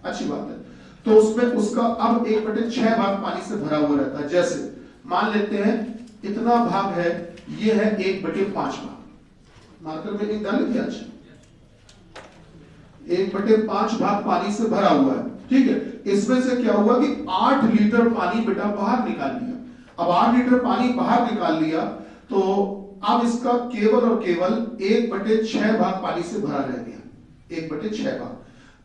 अच्छी बात है। तो उसमें उसका अब 1/6 भाग पानी से भरा हुआ रहता है। जैसे मान लेते हैं इतना भाग है, ये है 1/5 भाग। मार्कर में एक डाल दिया, अच्छा 1/5 भाग पानी से भरा हुआ है, ठीक है। इसमें से क्या हुआ कि 8 लीटर पानी बेटा बाहर निकाल लिया। अब 8 लीटर पानी बाहर निकाल लिया तो अब इसका केवल और केवल 1/6 भाग पानी से भरा रह गया, 1/6 भाग।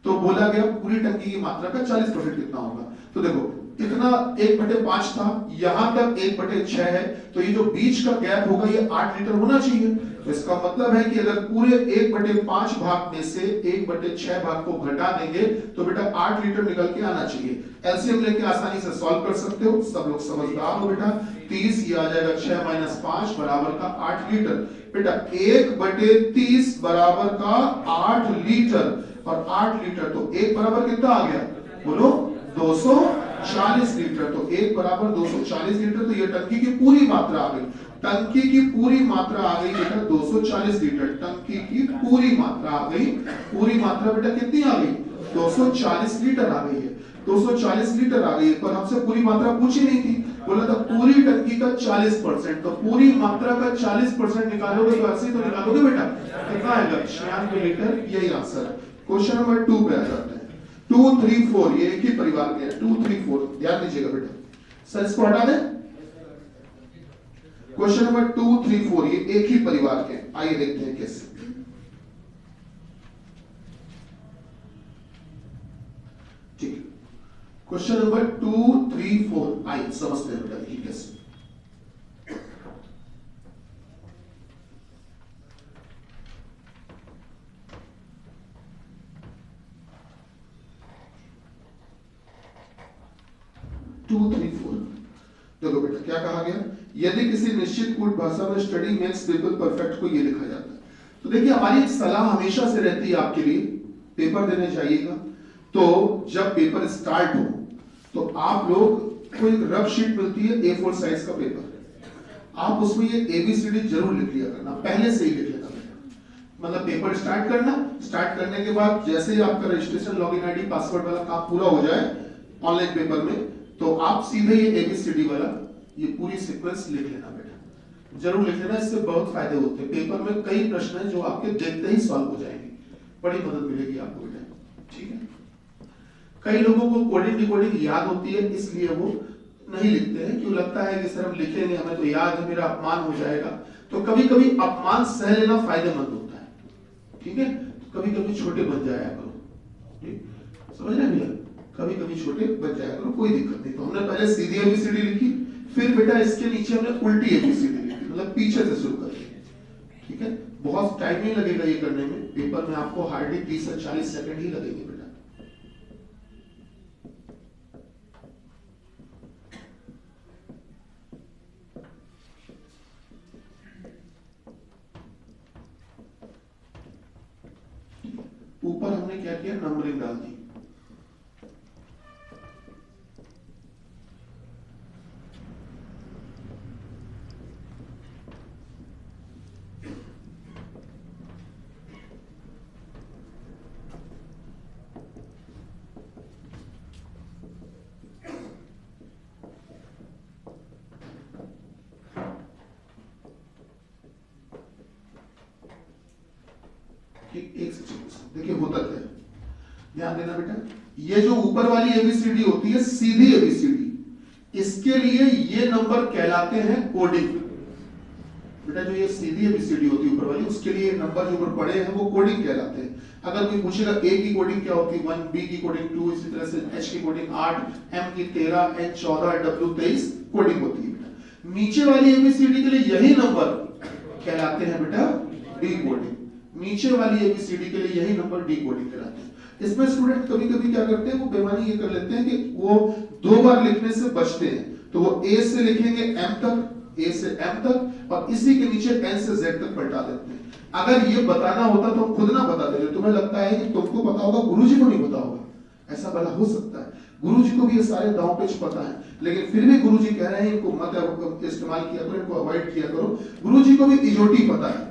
तो बोला गया पूरी टंकी की मात्रा का 40% कितना होगा। तो देखो इतना 1/5 था, यहां तक 1/6 है, तो ये जो बीच का गैप होगा ये 8 लीटर होना चाहिए। तो इसका मतलब है कि अगर पूरे 1/5 भाग में से 1/6 भाग को घटा देंगे तो बेटा 8 लीटर निकल के आना चाहिए। एलसीएम लेके आसानी से सॉल्व कर सकते हो, सब लोग समझदार हो बेटा। 30 ये आ जाएगा 6 - 5 बराबर का 8 लीटर। बेटा 1/30 बराबर का 8 लीटर, और 8 लीटर तो 1 बराबर कितना आ गया बोलो 240 लीटर। तो 1 बराबर 240 लीटर, तो ये टंकी की पूरी मात्रा आ गई। टंकी की पूरी मात्रा आ गई बेटा 240 लीटर। टंकी की पूरी मात्रा आ गई, पूरी मात्रा बेटा कितनी आ गई 240 लीटर आ गई है। 240 लीटर आ गई है, पर हमसे पूरी मात्रा पूछी नहीं थी। बोला था पूरी टंकी का 40%, तो पूरी मात्रा का 40% निकालोगे तो ऐसे ही तो निकालोगे बेटा, कितना आएगा 96 लीटर। यही आंसर है। क्वेश्चन नंबर 2 पे आ जाते हैं। 2, 3, 4 ये एक ही परिवार के हैं। 2, 3, 4 ध्यान दीजिएगा बेटा। सर इसको हटा दें। क्वेश्चन नंबर 2, 3, 4 ये एक ही परिवार के हैं। आइए देखते हैं कैसे। ठीक है, क्वेश्चन नंबर 2, 3, 4 आइए समझते हैं बेटा देखिए कैसे। देखो बेटा क्या कहा गया, यदि किसी निश्चित कूट भाषा में स्टडी मेक्स पीपल परफेक्ट को ये लिखा जाता है। तो देखिए हमारी एक सलाह हमेशा से रहती है आपके लिए, पेपर देने जाइएगा तो जब पेपर स्टार्ट हो तो आप लोग को एक रफ शीट मिलती है A4 साइज का पेपर, आप उसमें ये ABCD जरूर लिख लिया करना, पहले से ही लिख लेना बेटा। मतलब पेपर स्टार्ट करना, स्टार्ट करने के बाद जैसे ही आपका रजिस्ट्रेशन लॉगिन आईडी पासवर्ड वाला काम पूरा हो जाए ऑनलाइन पेपर में, तो आप सीधे ये ABCD वाला ये पूरी सीक्वेंस लिख लेना बेटा, जरूर लिख लेना। इससे बहुत फायदे होते हैं। पेपर में कई प्रश्न हैं जो आपके देखते ही सॉल्व हो जाएंगे, बड़ी मदद मिलेगी आपको बेटा, ठीक है। कई लोगों को कोडिंग डिकोडिंग याद होती है इसलिए वो नहीं लिखते हैं, क्यों लगता है कि सर हम लिखेंगे हमें तो याद है, मेरा अपमान हो जाएगा। तो कभी कभी अपमान सह लेना फायदेमंद होता है, ठीक है। कभी कभी छोटे बन जाया करो, ठीक समझ रहे हैं भैया, कभी कभी छोटे बन जाया करो, कोई दिक्कत नहीं। तो हमने पहले सीधी ABCD लिखी, फिर बेटा इसके नीचे हमने उल्टी ABCD लिखी, मतलब पीछे से शुरू करेंगे, ठीक है। बहुत टाइम नहीं लगेगा ये करने में, पेपर में आपको हार्डली 30 से 40 सेकंड ही लगेंगे बेटा। ऊपर हमने क्या किया, नंबरिंग डाल दी। एक सेकंड देखिए होता क्या है, ध्यान देना बेटा। ये जो ऊपर वाली ABCD होती है सीधी ABCD, इसके लिए ये नंबर कहलाते हैं कोडिंग बेटा। जो ये सीधी ABCD होती है ऊपर वाली, उसके लिए नंबर जो ऊपर पड़े हैं वो कोडिंग कहलाते हैं। अगर कोई पूछेगा A की कोडिंग क्या होती है 1, B की कोडिंग 2, इसी तरह से H की कोडिंग 8, M की 13, N 14, W 23 कोडिंग होती है बेटा। नीचे वाली ABCD के लिए यही नंबर कहलाते हैं बेटा डी कोडिंग। नीचे वाली ABCD के लिए यही नंबर डी कोडिंग कहलाते हैं। इसमें स्टूडेंट कभी कभी क्या करते हैं, वो बेईमानी ये कर लेते हैं कि वो 2 बार लिखने से बचते हैं। तो वो A से लिखेंगे M तक, A से M तक, और इसी के नीचे N से Z तक पलटा देते हैं। अगर ये बताना होता तो हम खुद ना बता देते। तुम्हें लगता है कि तुमको पता होगा, गुरुजी को नहीं पता होगा, ऐसा भला हो सकता है। गुरुजी को भी ये सारे दांव पेच पता है, लेकिन फिर भी गुरुजी कह रहे हैं इनको मत इस्तेमाल किया करो, इनको अवॉइड किया करो। गुरुजी को भी इजोटी पता है,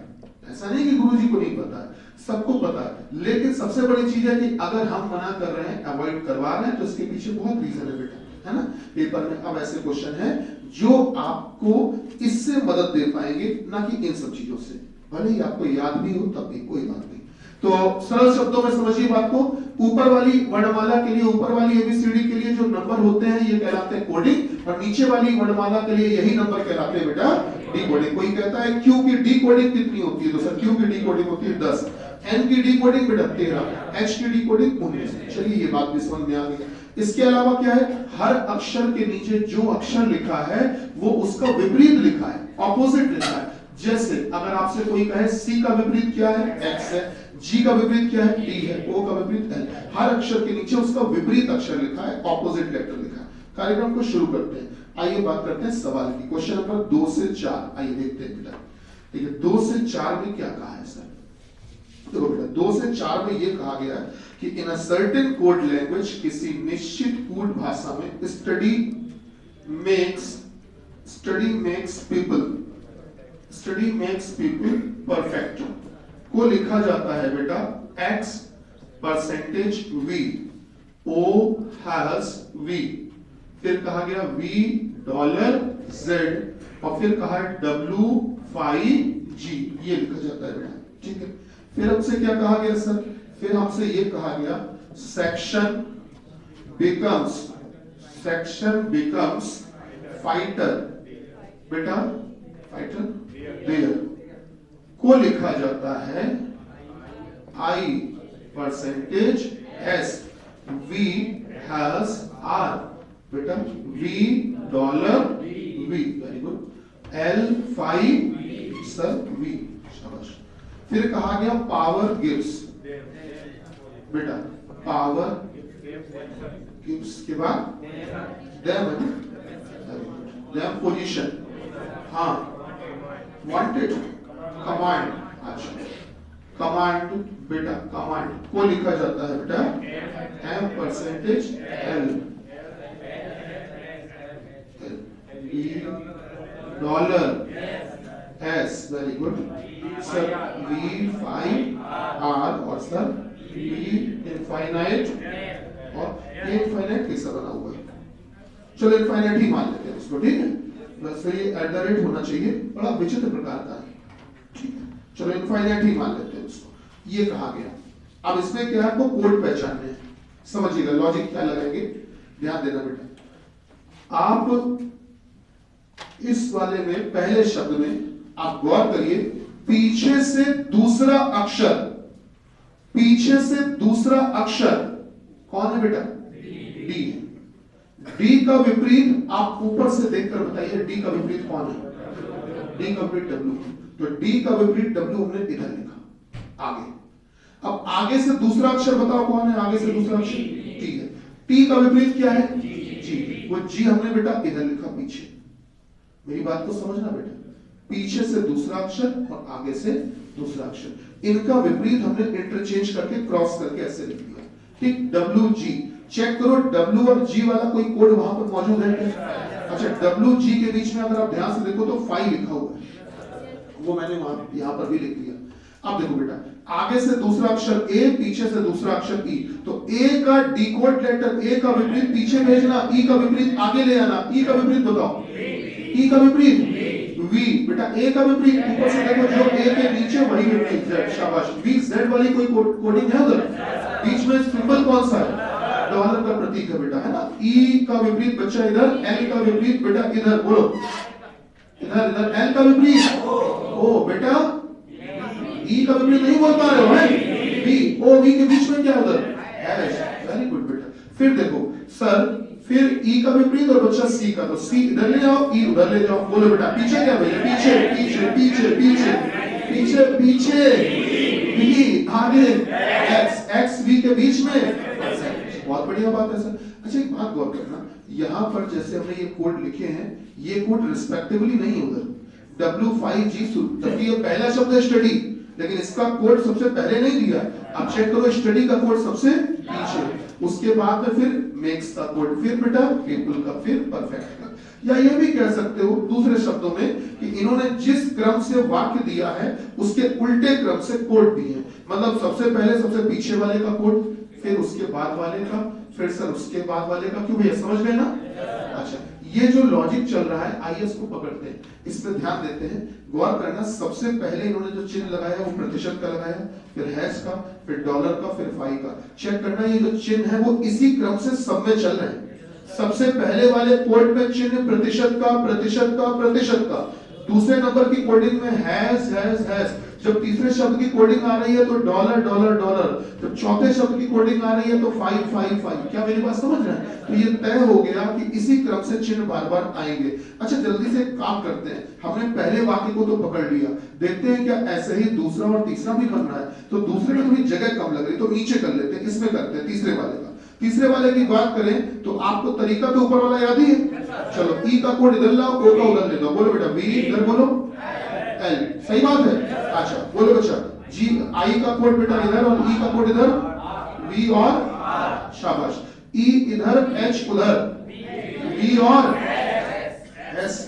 ऐसा नहीं कि गुरुजी को नहीं पता है। सबको पता है, लेकिन सबसे बड़ी चीज है कि अगर हम मना कर रहे हैं, अवॉइड करवा रहे हैं, तो इसके पीछे बहुत रीजन है बेटा, है ना। पेपर में अब ऐसे क्वेश्चन है जो आपको इससे मदद दे पाएंगे, ना कि इन सब चीजों से। भले ही आपको याद भी हो तब भी कोई बात नहीं। तो सरल शब्दों में समझिए बात को, ऊपर वाली वर्णमाला के लिए, ऊपर वाली एबीसीडी के लिए जो नंबर होते हैं ये कहलाते हैं कोडिंग, और नीचे वाली वर्णमाला के लिए यही नंबर कहलाते हैं बेटा डिकोडिंग। कोई कहता है क्यू की डिकोडिंग कितनी होती है, तो सर क्यू की डिकोडिंग होती है 10, एन की डिकोडिंग बेटा 13, एच की डिकोडिंग 19। चलिए ये बात भी समझ में आ गई। इसके अलावा क्या है, हर अक्षर के नीचे जो अक्षर लिखा है वो उसका विपरीत लिखा है, ऑपोजिट लिखा है। जैसे अगर आपसे कोई कहे सी का विपरीत क्या है, एक्स है, जी का विपरीत क्या है, टी है, ओ का विपरीत एल। हर अक्षर के नीचे उसका विपरीत अक्षर लिखा है, ऑपोजिट लेटर लिखा है। कार्यक्रम को शुरू करते हैं। आइए बात करते हैं सवाल की। क्वेश्चन नंबर 2 से 4 आइए देखते हैं बेटा। ठीक है, 2 से 4 में क्या कहा है सर? देखो बेटा 2 से 4 में ये कहा गया है कि इन अ सर्टेन कोड लैंग्वेज, किसी निश्चित कोड भाषा में स्टडी मेक्स पीपल परफेक्ट को लिखा जाता है बेटा x%v o has v, फिर कहा गया $v और फिर कहा w5g, ये लिखा जाता है बेटा। ठीक है, फिर हमसे क्या कहा गया सर? फिर हमसे ये कहा गया सेक्शन बिकम्स फाइटर बेटा, फाइटर देयर को लिखा जाता है I%s, v has r बेटा, $v, very good, L5 sir v, शाबाश। फिर कहा गया पावर गिव्स बेटा, पावर गिव्स के बाद देम पोजीशन, हाँ वांटेड, कमांड, अच्छा कमांड बेटा, कमांड को लिखा जाता है बेटा M%L, $S, very good sir, V5R और सर V इनफाइनाइट, और ये इनफाइनाइट कैसा बना हुआ है? चलो इनफाइनाइट ही मान लेते हैं इसको, ठीक है। बस ये एट द रेट होना चाहिए, बड़ा विचित्र प्रकार का है, ठीक है। चलो इनफाइनाइट ही मान लेते हैं उसको। ये कहा गया। अब इसमें क्या है, आपको कोड पहचानने हैं, समझिएगा लॉजिक क्या लगाएंगे, ध्यान देना बेटा। आप इस वाले में पहले शब्द में आप गौर करिए, पीछे से दूसरा अक्षर कौन है बेटा? डी है। डी का विपरीत आप ऊपर से देखकर बताइए, डी का विपरीत कौन है? डी का विपरीत डब्ल्यू। तो डी का विपरीत डब्ल्यू हमने इधर लिखा आगे। अब आगे से दूसरा अक्षर बताओ कौन है? आगे से दूसरा अक्षर टी है। टी का विपरीत क्या है? जी। वो जी हमने बेटा इधर लिखा पीछे। मेरी बात को समझना बेटा, पीछे से दूसरा अक्षर और आगे से दूसरा अक्षर, इनका विपरीत हमने इंटरचेंज करके क्रॉस करके ऐसे लिख दिया, ठीक। डब्ल्यू जी, चेक करो डब्ल्यू और जी वाला कोई कोड वहां पर मौजूद है क्या? अच्छा, डब्ल्यू जी के बीच में अगर आप ध्यान से देखो तो 5 लिखा हुआ है, वो मैंने वहां यहां पर भी लिख दिया। अब देखो बेटा, आगे से दूसरा अक्षर ए, पीछे से दूसरा अक्षर ई, तो ए का डिकोड लेटर, ए का विपरीत पीछे भेजना, ई का विपरीत आगे ले आना। ई का विपरीत बताओ, ई का विपरीत वी बेटा, ए का विपरीत ऊपर से देखो जो ए के नीचे वही विपरीत जेड, शाबाश। वी जेड वाली कोई कोडिंग है उधर? बीच में सिंबल कौन सा है? डॉलर का प्रतीक है बेटा, है ना। ई का विपरीत बच्चा इधर, एल का विपरीत बेटा इधर, बोलो इधर इधर, एल का विपरीत ओ बेटा, ई का विपरीत नहीं बोल पा रहे हो, है वी, ओ वी के बीच में क्या उधर? एच, वेरी गुड बेटा। फिर देखो सर, फिर ई का विपरीत और बच्चा सी का, तो सी इधर ले जाओ, ई उधर ले जाओ, बोलो बेटा पीछे क्या भैया? पीछे पीछे पीछे पीछे पीछे पीछे, वी आगे, एक्स एक्स वी के बीच में, बहुत बढ़िया बात है सर। अच्छा एक बात गौर करना, यहाँ पर जैसे हमने ये कोड लिखे हैं, ये कोड रिस्पेक्टिवली नहीं उधर W5G, जबकि ये पहला शब्द है स्टडी, लेकिन इसका कोड सबसे पहले नहीं दिया। अब चेक करो, स्टडी का कोड सबसे पीछे, उसके बाद में फिर मेक्स का कोड, फिर बेटा पीपल का, फिर परफेक्ट का। या ये भी कह सकते हो दूसरे शब्दों में कि इन्होंने जिस क्रम से वाक्य दिया है उसके उल्टे क्रम से कोड दिए हैं। मतलब सबसे पहले सबसे पीछे वाले का कोड, फिर उसके बाद वाले का, फिर सर उसके बाद वाले का। क्यों भैया, समझ गए ना? अच्छा, ये जो लॉजिक चल रहा है आइए इसको पकड़ते हैं, इस पे ध्यान देते हैं, गौर करना। सबसे पहले इन्होंने जो चिन्ह लगाया वो प्रतिशत का लगाया, फिर हैश का, फिर डॉलर का, फिर फाई का। चेक करना ये जो चिन्ह है वो इसी क्रम से सब में चल रहे हैं। सबसे पहले वाले कोड में चिन्ह प्रतिशत का, प्रतिशत का, प्रतिशत का। दूसरे नंबर की कोडिंग में हैश हैश हैश। जब तीसरे शब्द की कोडिंग आ रही है तो डॉलर डॉलर डॉलर। जब चौथे शब्द की कोडिंग आ रही है तो फाइव फाइव फाइव। क्या मेरी बात समझ रहे हैं? तो ये तय हो गया कि इसी क्रम से चिन्ह बार बार आएंगे। अच्छा, जल्दी से काम करते हैं। हमने पहले वाक्य को तो पकड़ लिया, देखते हैं क्या ऐसे ही दूसरा और तीसरा भी बन रहा है। तो दूसरे में थोड़ी जगह कम लग रही तो नीचे कर लेते हैं, इसमें करते हैं तीसरे वाले का। तीसरे वाले की बात करें तो आपको तरीका तो ऊपर वाला याद ही है। चलो, ई का कोड इधर लाओ, ओ का उधर ले लो। बोलो बेटा, वी इधर बोलो, एल। सही बात है? अच्छा बोलो बच्चा, जी आई का कोड बेटा इधर और ई का कोड इधर, वी और शाबाश। ई इधर, एच उधर, वी और एस।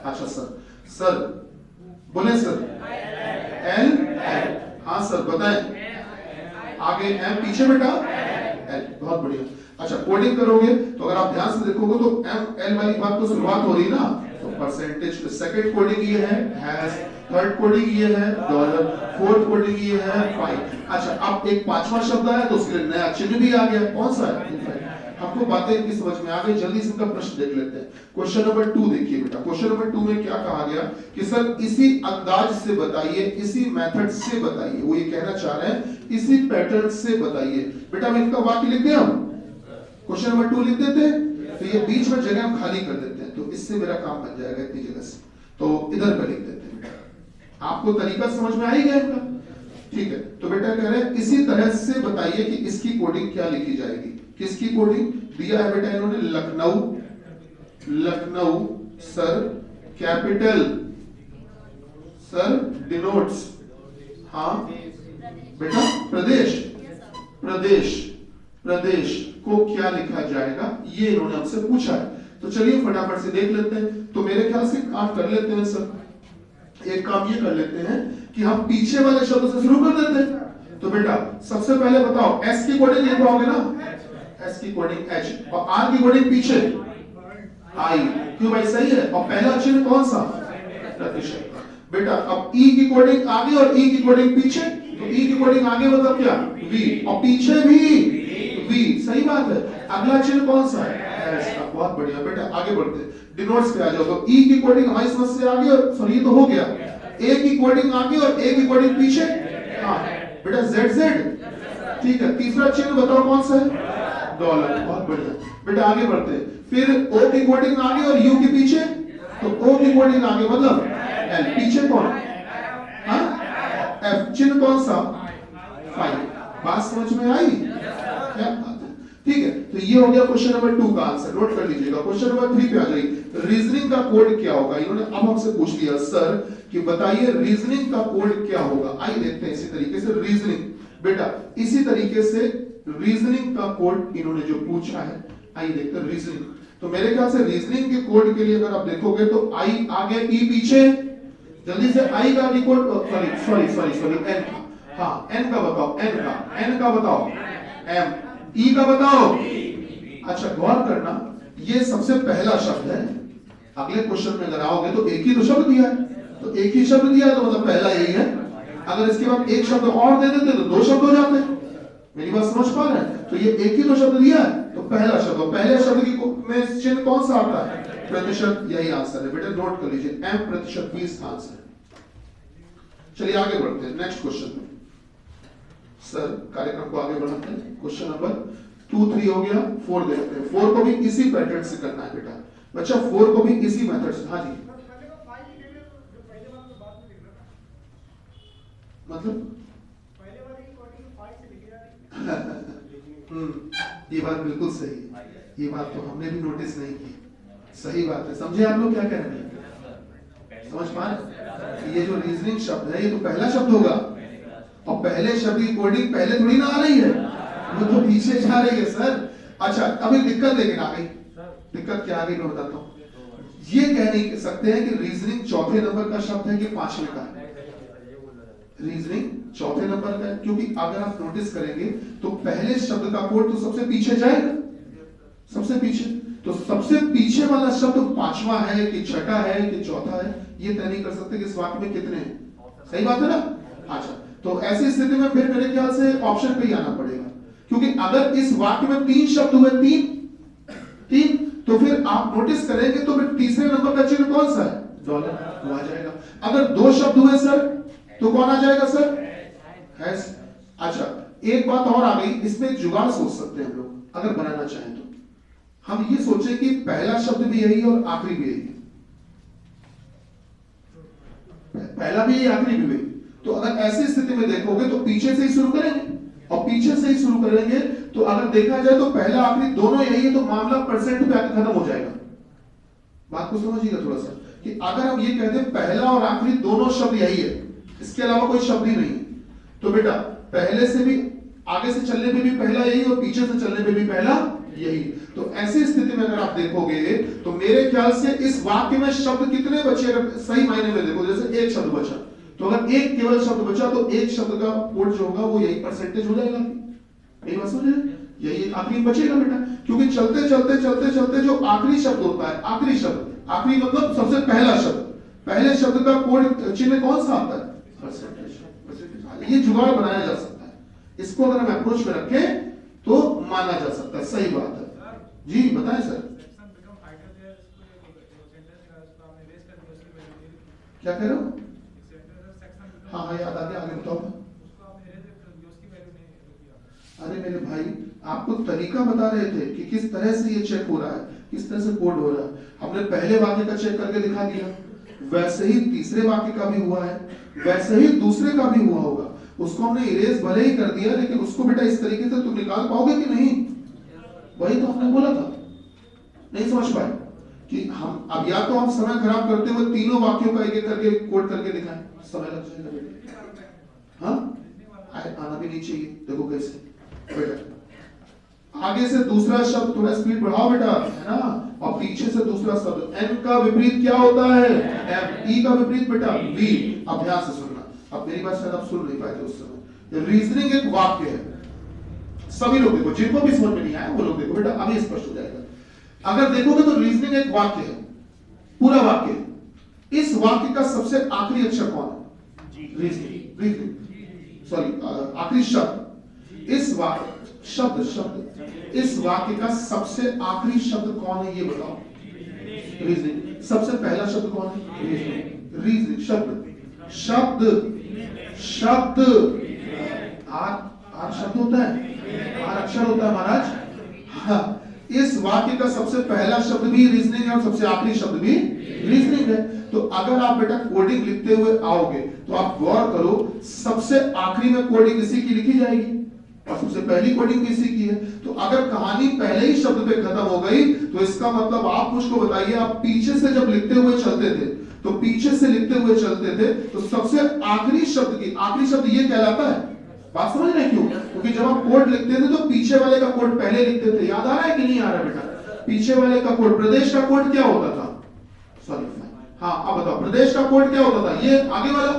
अच्छा सर बोले सर, एल। हाँ सर बताएं, आगे एम, पीछे बेटा एल। बहुत बढ़िया। अच्छा, कोडिंग करोगे तो अगर आप ध्यान से देखोगे तो एम एल वाली बात तो शुरुआत हो रही ना, तो परसेंटेज पे सेकंड कोडिंग ये है हैश, थर्ड कोडिंग ये है डॉलर, फोर्थ कोडिंग ये है फाइव। अच्छा, अब एक पांचवा शब्द आया तो उसके लिए नया चिन्ह भी आ गया। कौन सा है? हमको बातें इनकी समझ में आ गई। जल्दी से इनका प्रश्न देख लेते हैं। क्वेश्चन नंबर 2 देखिए बेटा। क्वेश्चन नंबर 2 में क्या कहा गया कि सर इसी अंदाज से बताइए, इसी मेथड से बताइए। वो ये कहना चाह रहे हैं इसी पैटर्न से बताइए। बेटा मैं इनका वाक्य लिख दिया, क्वेश्चन नंबर 2 लिख देते हैं, तो ये बीच में जगह हम खाली कर देते हैं, तो इससे मेरा काम बन जाएगा इतनी जगह से। तो इधर पर लिख देते हैं। आपको तरीका समझ में आ ही गया इनका? ठीक है, तो बेटा कह रहे हैं इसी तरह से बताइए कि इसकी कोडिंग क्या लिखी जाएगी। किसकी कोडिंग दिया है बेटा इन्होंने? Lucknow, Lucknow sir capital sir denotes, हाँ बेटा प्रदेश, प्रदेश, प्रदेश को क्या लिखा जाएगा, ये इन्होंने हमसे पूछा है। तो चलिए फटाफट से देख लेते हैं। तो मेरे ख्याल से काम कर लेते हैं सर। एक काम ये कर लेते हैं कि हम पीछे वाले शब्द से शुरू कर देते हैं। तो बेटा सबसे पहले बताओ, एस की कोडिंग ये पाओगे ना, एस की कोडिंग एच और आर की कोडिंग पीछे आई। क्यों भाई? सही है। और पहला चिन्ह कौन सा? प्रतिशत। बेटा अब ई की कोडिंग आगे और ई की कोडिंग पीछे, तो ई की कोडिंग आगे मतलब क्या? वी, और पीछे भी वी। सही बात है। अगला चिन्ह कौन सा है? एस का। बहुत बढ़िया बेटा, आगे बढ़ते हैं, डिनोट्स पे आ जाओ। तो ई की कोडिंग हमारी समझ से आगे और सॉरी ये तो हो गया, ए की कोडिंग आगे और ए की कोडिंग पीछे। हाँ बेटा जेड जेड। ठीक है, तीसरा चिन्ह बताओ कौन सा है? डॉलर। बहुत बढ़िया बेटा, आगे बढ़ते हैं। फिर ओ की कोडिंग आगे और यू के पीछे, तो ओ की कोडिंग आगे मतलब एल, पीछे कौन? हाँ एफ। चिन्ह कौन सा? फाइव। बात समझ में आई? क्या बात है। ठीक है, तो ये हो गया क्वेश्चन नंबर 2 का आंसर। नोट कर लीजिएगा। क्वेश्चन नंबर 3 पे आ जाइए। रीजनिंग का कोड क्या होगा? इन्होंने अब हमसे पूछ लिया सर कि बताइए रीजनिंग का कोड क्या होगा। आइए देखते हैं इसी तरीके से रीजनिंग। बेटा इसी तरीके से रीजनिंग का कोड इन्होंने जो पूछा है, आइए देखते हैं रीजनिंग। तो मेरे ख्याल से रीजनिंग के कोड के लिए अगर आप देखोगे तो आई आगे ई पीछे। जल्दी से आई का कोड, सॉरी एन। हाँ एन का बताओ, एन का बताओ, एम। ई का बताओ। अच्छा गौर करना, ये सबसे पहला शब्द है। अगले क्वेश्चन में अगर आओगे तो एक ही तो शब्द दिया है, तो एक ही शब्द दिया है तो मतलब पहला यही है। अगर इसके बाद एक शब्द और दे देते तो 2 शब्द हो जाते। मेरी बात समझ पा रहे हैं? तो ये एक ही तो शब्द दिया है, तो पहला शब्द, पहले शब्द की में चिन्ह कौन सा आता है? प्रतिशत। यही आंसर है बेटा, नोट कर लीजिए, एम प्रतिशत 20 आंसर है। चलिए आगे बढ़ते हैं नेक्स्ट क्वेश्चन में। सर कार्यक्रम को आगे बढ़ाते हैं। क्वेश्चन नंबर 2 3 हो गया, 4 देखते हैं। 4 को भी इसी पैटर्न से करना है बेटा। बच्चा 4 को भी इसी मेथड से। हाँ जी मतलब ये बात बिल्कुल सही है। ये बात तो हमने भी नोटिस नहीं की। सही बात है। समझे आप लोग क्या कह रहे हैं? समझ पा रहे? ये जो रीजनिंग शब्द है ये तो पहला शब्द होगा, और पहले शब्द की कोडिंग पहले थोड़ी ना आ रही है, वो तो पीछे जा रही है सर। अच्छा अभी दिक्कत लेकिन आ गई। दिक्कत क्या आ गई मैं बताता हूँ। ये कह नहीं सकते हैं कि रीजनिंग चौथे नंबर का शब्द है कि पांचवें का है। रीजनिंग चौथे नंबर का है, क्योंकि अगर आप नोटिस करेंगे तो पहले शब्द का कोड तो सबसे पीछे जाएगा, सबसे पीछे। तो सबसे पीछे वाला शब्द पांचवा है कि छठा है कि चौथा है, ये तय नहीं कर सकते कि इस वाक्य में कितने हैं। सही बात है ना? अच्छा, तो ऐसी स्थिति में फिर मेरे ख्याल से ऑप्शन पे ही आना पड़ेगा, क्योंकि अगर इस वाक्य में तीन शब्द हुए, तीन, तो फिर आप नोटिस करेंगे तो फिर तीसरे नंबर का चिन्ह कौन सा है? डॉलर, वो आ जाएगा। अगर दो शब्द हुए सर तो कौन आ जाएगा सर? हैश। अच्छा, एक बात और आ गई, इसमें एक जुगाड़ सोच सकते हैं हम लोग अगर बनाना चाहें तो। हम ये सोचे कि पहला शब्द भी यही है और आखिरी भी यही है, पहला भी यही आखिरी भी यही। तो अगर ऐसी स्थिति में देखोगे तो पीछे से ही शुरू करेंगे, और पीछे से ही शुरू करेंगे तो अगर देखा जाए तो पहला आखिरी दोनों यही है, तो मामला परसेंट पे आके खत्म हो जाएगा। बात को समझिएगा थोड़ा सा, कि अगर हम ये कहते हैं पहला और आखिरी दोनों शब्द यही है, इसके अलावा कोई शब्द ही नहीं, तो बेटा पहले से भी आगे से चलने पे भी पहला यही और पीछे से चलने पे भी पहला यही। तो ऐसी स्थिति में अगर आप देखोगे तो मेरे ख्याल से इस वाक्य में शब्द कितने बचे, अगर सही मायने में देखो, जैसे एक शब्द बचा, तो अगर एक केवल शब्द बचा तो एक शब्द का कोड जो होगा वो यही परसेंटेज हो जाएगा। यही बात समझ रहे? यही आखिरी बचेगा बेटा, क्योंकि चलते चलते चलते चलते जो आखिरी शब्द होता है, आखिरी शब्द, आखिरी मतलब सबसे पहला शब्द, पहले शब्द का कोड चिन्ह कौन सा आता है? परसेंटेज। ये जुगाड़ बनाया जा सकता है, इसको अगर हम अप्रोच में रखें तो माना जा सकता है। सही बात है जी, बताएं सर। क्या कह रहे हो? हाँ हाँ, याद आ गया, आगे बताओ। अरे मेरे भाई, आपको तरीका बता रहे थे कि किस तरह से ये चेक हो रहा है, किस तरह से कोड हो रहा है। हमने पहले वाक्य का चेक करके दिखा दिया, वैसे ही तीसरे वाक्य का भी हुआ है, वैसे ही दूसरे का भी हुआ होगा। उसको हमने इरेज भले ही कर दिया, लेकिन उसको बेटा इस तरीके से तुम निकाल पाओगे कि नहीं? वही तो हमने बोला था, नहीं समझ पाए कि हम अब या तो हम समय खराब करते हुए तीनों वाक्यों का एक एक करके कोड करके दिखाएं, समय लग जाएगा बेटा। हाँ, आना भी नहीं चाहिए। देखो कैसे बेटा, आगे से दूसरा शब्द थोड़ा स्पीड बढ़ाओ बेटा, है ना, और पीछे से दूसरा शब्द। एन का विपरीत क्या होता है? एम। ई का विपरीत बेटा वी। अभ्यास से सुनना। अब मेरी बात शायद आप सुन नहीं पाए थे उस समय। रीजनिंग एक वाक्य है, सभी लोग देखो, जिनको भी समझ में नहीं आया वो लोग देखो बेटा, अभी स्पष्ट हो जाएगा। अगर देखोगे तो रीजनिंग एक वाक्य है, पूरा वाक्य। इस वाक्य का सबसे आखिरी अक्षर कौन है? रीजनिंग, सॉरी, आखिरी शब्द। इस वाक्य इस वाक्य का सबसे आखिरी शब्द कौन है, ये बताओ। रीजनिंग। सबसे पहला शब्द कौन है? रीजनिंग। शब्द आर शब्द होता है, आर अक्षर होता है महाराज। हाँ, इस वाक्य का सबसे पहला शब्द भी रीजनिंग है और सबसे आखिरी शब्द भी रीजनिंग है। तो अगर आप बेटा कोडिंग लिखते हुए आओगे तो आप गौर करो, सबसे आखिरी में कोडिंग इसी की लिखी जाएगी और सबसे पहली कोडिंग भी इसी की है। तो अगर कहानी पहले ही शब्द पे खत्म हो गई तो इसका मतलब आप मुझको बताइए, आप पीछे से जब लिखते हुए चलते थे तो पीछे से लिखते हुए चलते थे तो सबसे आखिरी शब्द ये कहलाता है। बात समझ रहे हैं क्यों? क्योंकि जब आप कोड लिखते थे तो पीछे वाले का कोड पहले लिखते थे। याद आ रहा है कि नहीं आ रहा बेटा? पीछे वाले का कोड, प्रदेश का कोड क्या होता था? सॉरी, हाँ अब बताओ, प्रदेश का कोड क्या होता था? ये आगे वाला।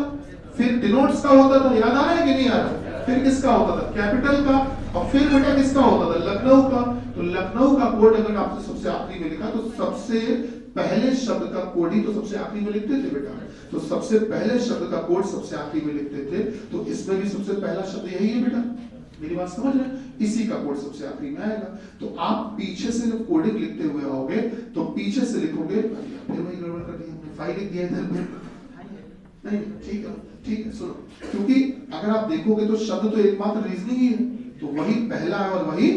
फिर डिनोट्स का होता था, याद आ रहा है कि नहीं आ रहा? फिर किसका होता था? कैपिटल का। और फिर बेटा किसका होता था? लखनऊ का। तो लखनऊ का कोड अगर आपसे सबसे आखिरी में लिखा तो सबसे पहले शब्द का कोड ही तो सबसे आखिरी में लिखते थे बेटा। तो सबसे पहले शब्द का कोड सबसे आखिरी में लिखते थे, तो इसमें भी सबसे पहला शब्द यही है बेटा। मेरी बात समझ रहे हैं? इसी का कोड सबसे आखिरी में आएगा। तो आप पीछे से जब कोडिंग लिखते हुए आओगे तो पीछे से लिखोगे, फिर वही गड़बड़ कर दी हमने, फाइल लिख दिया इधर में। नहीं, ठीक है सुनो, क्योंकि अगर आप देखोगे तो शब्द तो एकमात्र रीजनिंग ही है, तो वही पहला है और वही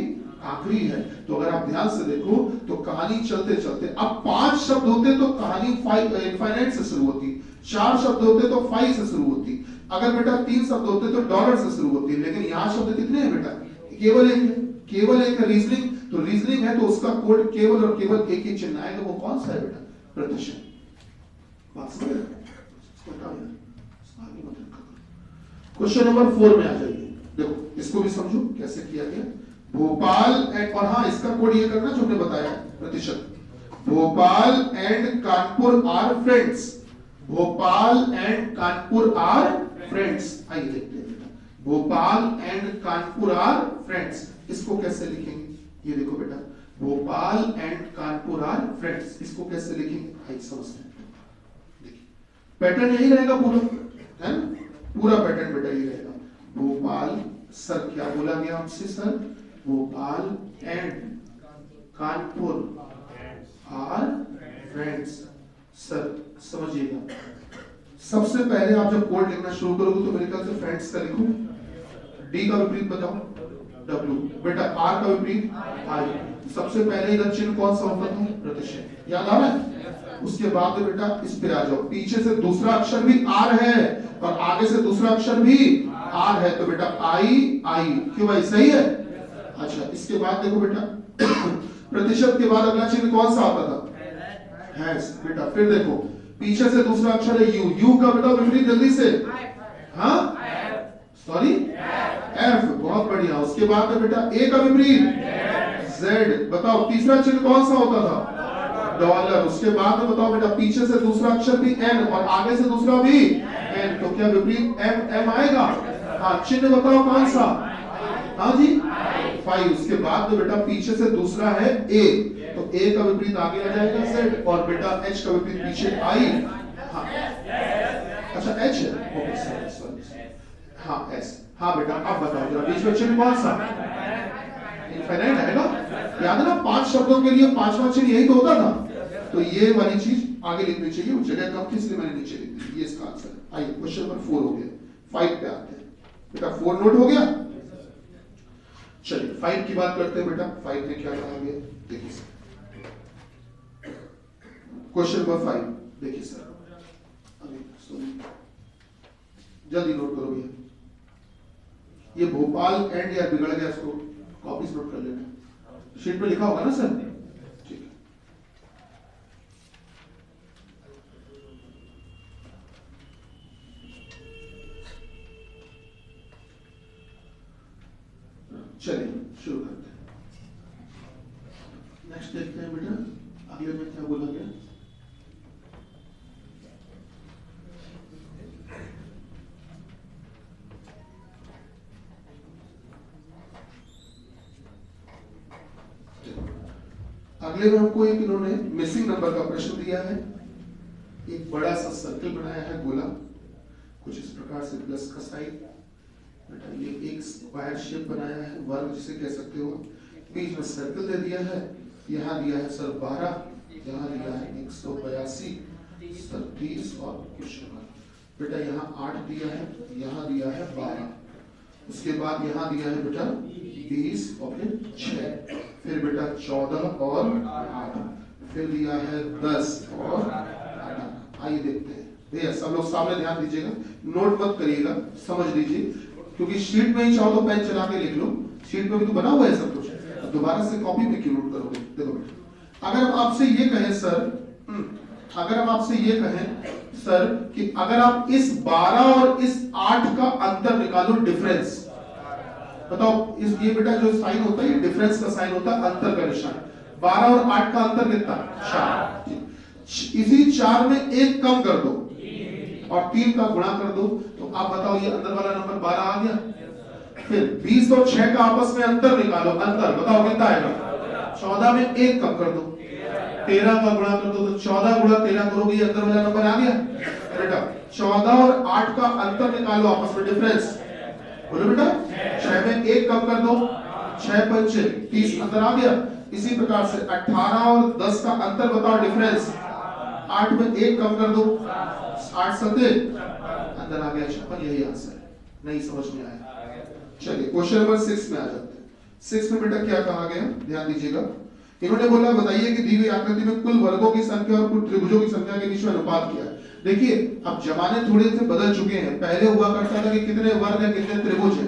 आखिरी है। तो अगर आप ध्यान से देखो तो कहानी चलते चलते, अब 5 शब्द होते तो कहानी इनफाइनाइट से शुरू होती, 4 शब्द होते तो 5 से शुरू होती, अगर बेटा 3 शब्द होते तो डॉलर से शुरू होती। लेकिन यहाँ शब्द कितने हैं बेटा? केवल एक है रीजनिंग। तो रीजनिंग है तो उसका कोड केवल और केवल एक ही चिन्ह आएगा, वो कौन सा है बेटा? प्रतिशत। बात समझ रहे हैं? क्वेश्चन नंबर 4 में आ जाइए। देखो इसको भी समझो कैसे किया गया। भोपाल और हाँ, इसका कोड ये करना जो हमने बताया, प्रतिशत। Bhopal and Kanpur are friends, Bhopal and Kanpur are friends. आइए देखते हैं बेटा, Bhopal and Kanpur are friends, इसको कैसे लिखेंगे? ये देखो बेटा, Bhopal and Kanpur are friends, इसको कैसे लिखेंगे? आइए समझते हैं। देखिए पैटर्न यही रहेगा पूरा, है ना? पूरा पैटर्न बेटा यही रहेगा। भोपाल, सर क्या बोला गया हमसे sir? Bhopal and Kanpur are friends. Sir समझिएगा, सबसे पहले आप जब कोड लिखना शुरू करोगे तो मेरे ख्याल से फ्रेंड्स का लिखो, डी का विपरीत बताओ डब्ल्यू, बेटा आर का विपरीत आई। सबसे पहले इधर चिन्ह कौन सा होता था? प्रतिशत, याद आ रहा है? उसके बाद बेटा इस पे आ जाओ, पीछे से दूसरा अक्षर भी आर है और आगे से दूसरा अक्षर भी आर है, तो बेटा आई आई, क्यों भाई सही है? अच्छा इसके बाद देखो बेटा प्रतिशत के बाद अगला चिन्ह कौन सा आता था? हैश। बेटा फिर देखो पीछे से दूसरा अक्षर है यू, यू का बेटा विपरीत जल्दी से, हाँ सॉरी एफ, बहुत बढ़िया। उसके बाद में बेटा ए का विपरीत जेड, बताओ तीसरा चिन्ह कौन सा होता था? डॉलर। उसके बाद में बताओ बेटा पीछे से दूसरा अक्षर भी एन और आगे से दूसरा भी एन, तो क्या विपरीत एम एम आएगा? हाँ चिन्ह बताओ कौन सा? हाँ जी फाइव। उसके बाद में बेटा पीछे से दूसरा है ए, तो ए का विपरीत आगे आ जाएगा जेड और बेटा एच का विपरीत पीछे आई। हाँ अच्छा एच है, ओके सॉरी सॉरी, हाँ एस। हाँ बेटा अब बताओ जरा बीच में चिन्ह कौन सा? इनफिनिट है ना, याद है ना? 5 शब्दों के लिए 5वां चिन्ह यही तो होता था, तो ये वाली चीज आगे लिखनी चाहिए, वो जगह कम थी इसलिए मैंने नीचे लिख दी। ये इसका आंसर है। आइए क्वेश्चन नंबर 4 हो गया, 5 पे आते हैं बेटा। 4 नोट हो गया? चलिए 5 की बात करते हैं बेटा। 5 में क्या कहा गया देखिए सर, क्वेश्चन नंबर 5 देखिए सर, जल्दी नोट करो भैया। ये भोपाल एंड या बिगड़ गया, इसको कॉपी नोट कर लेना, शीट पे लिखा होगा ना सर? ठीक है चलिए शुरू करते हैं। नेक्स्ट देखते हैं बेटा, अगले में क्या बोला गया? अगले में हमको एक इन्होंने मिसिंग नंबर का प्रश्न दिया है। एक बड़ा सा सर्कल बनाया है गोला, कुछ इस प्रकार से प्लस का साइन, बेटा ये एक स्क्वायर शेप बनाया है, वर्ग जिसे कह सकते हो। बीच में सर्कल दे दिया है, यहाँ दिया है सर 12, यहाँ दिया है 182, सर 30 और कुछ बेटा यहाँ 8 दिया है, यहाँ दिया है 12, उसके बाद यहाँ दिया है बेटा 20 और फिर 6, फिर बेटा 14 और 8, फिर दिया है 10 और 18। आइए देखते हैं भैया, सब लोग सामने ध्यान दीजिएगा, नोट मत करिएगा, समझ लीजिए, क्योंकि शीट में ही चाहो तो पेन चला के लिख लो, शीट में भी तो बना हुआ है सब कुछ, दोबारा से कॉपी में क्यों नोट करोगे? देखो अगर हम आपसे ये कहें सर, अगर हम आपसे ये कहें सर कि अगर आप इस 12 और इस 8 का अंतर निकालो, डिफरेंस बताओ, इस ये बेटा जो साइन होता है ये डिफरेंस का साइन होता है, अंतर का निशान। 12 और 8 का अंतर कितना? 4। इसी 4 में 1 कम कर दो और 3 का गुणा कर दो, तो आप बताओ ये अंदर वाला नंबर 12 आ गया। फिर 20 और 6 का आपस में अंतर निकालो, अंतर बताओ कितना आएगा? 14 में 1 कम कर दो, 13 का गुणा कर दो, तो 14 गुणा 13 करोगे, ये अंदर वाला नंबर आ गया बेटा। 14 और 8 का अंतर निकालो आपस में, डिफरेंस बोलो बेटा। 6 में 1 कम कर दो, 6 पंचे 30 अंदर आ गया। इसी प्रकार से 18 और 10 का अंतर बताओ, डिफरेंस। 8 में 1 कम कर दो, 8 सते अंदर आ गया 56। यही आंसर है। नहीं समझ में आया? चलिए क्वेश्चन नंबर 6 में आ जाते हैं। 6 में बेटा क्या कहा गया, ध्यान दीजिएगा। इन्होंने बोला बताइए कि दी गई आकृति में कुल वर्गों की संख्या और कुल त्रिभुजों की संख्या के बीच में अनुपात क्या है। देखिए अब जमाने थोड़े से बदल चुके हैं, पहले हुआ करता था कि कितने वर्ग है कितने त्रिभुज है,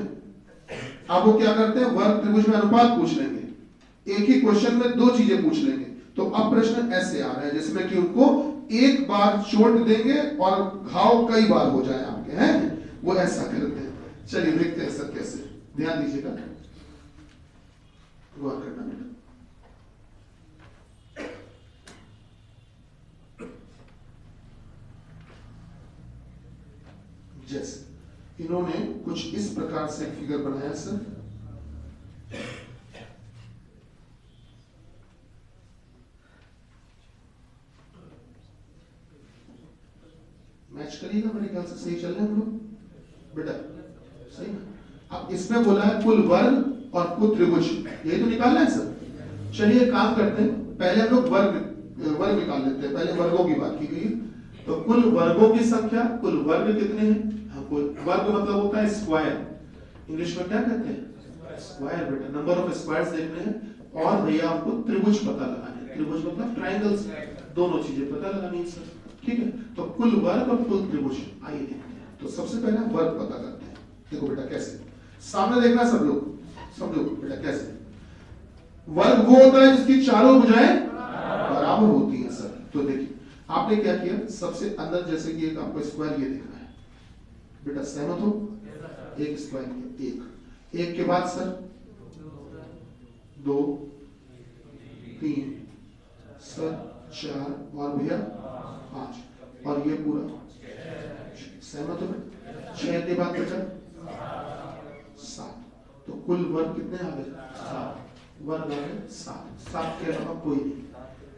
अब वो क्या करते हैं, वर्ग त्रिभुज में अनुपात पूछ लेंगे। एक ही क्वेश्चन में 2 चीजें पूछ लेंगे। तो अब प्रश्न ऐसे आ रहा है जिसमें कि उनको एक बार चोट देंगे और घाव कई बार हो जाए आपके, हैं वो ऐसा करते हैं। चलिए देखते हैं सर कैसे, ध्यान दीजिएगा, गौर करना बेटा। जैसे इन्होंने कुछ इस प्रकार से फिगर बनाया सर, मैच करिएगा मेरे ख्याल से, सही चल रहे हैं हम लोग बेटा, सही ना। अब इसमें बोला है कुल वर्ग और कुल त्रिभुज, यही तो निकालना है सर। चलिए काम करते हैं, पहले हम लोग वर्ग निकाल लेते हैं, पहले वर्गों की बात की गई। तो कुल वर्गों की संख्या, कुल वर्ग कितने हैं, हमको वर्ग मतलब होता है स्क्वायर, इंग्लिश में क्या कहते हैं, स्क्वायर बेटा, नंबर ऑफ स्क्वायर्स देखने हैं। और भैया हमको त्रिभुज पता लगाना है, त्रिभुज मतलब ट्रायंगल्स, दोनों चीजें पता लगानी है सर, ठीक है। तो कुल वर्ग और कुल त्रिभुज आइए देखते हैं। तो सबसे पहले वर्ग पता करते हैं। देखो बेटा कैसे, सामने देखना सब लोग, समझो बेटा कैसे। वर्ग वो होता है जिसकी चारों भुजाएं बराबर होती हैं सर। तो देखिए आपने क्या किया, सबसे अंदर जैसे कि एक आपको स्क्वायर ये देखना है बेटा, सहमत हो, एक स्क्वायर किया, एक के बाद सर 2 3 सर 4 और भैया 5 और ये पूरा, सहमत हो बेटा। 6 के बाद बेटा 7, तो कुल वर्ग कितने आ गए, 7 वर्ग आ गए 7 के अलावा कोई नहीं।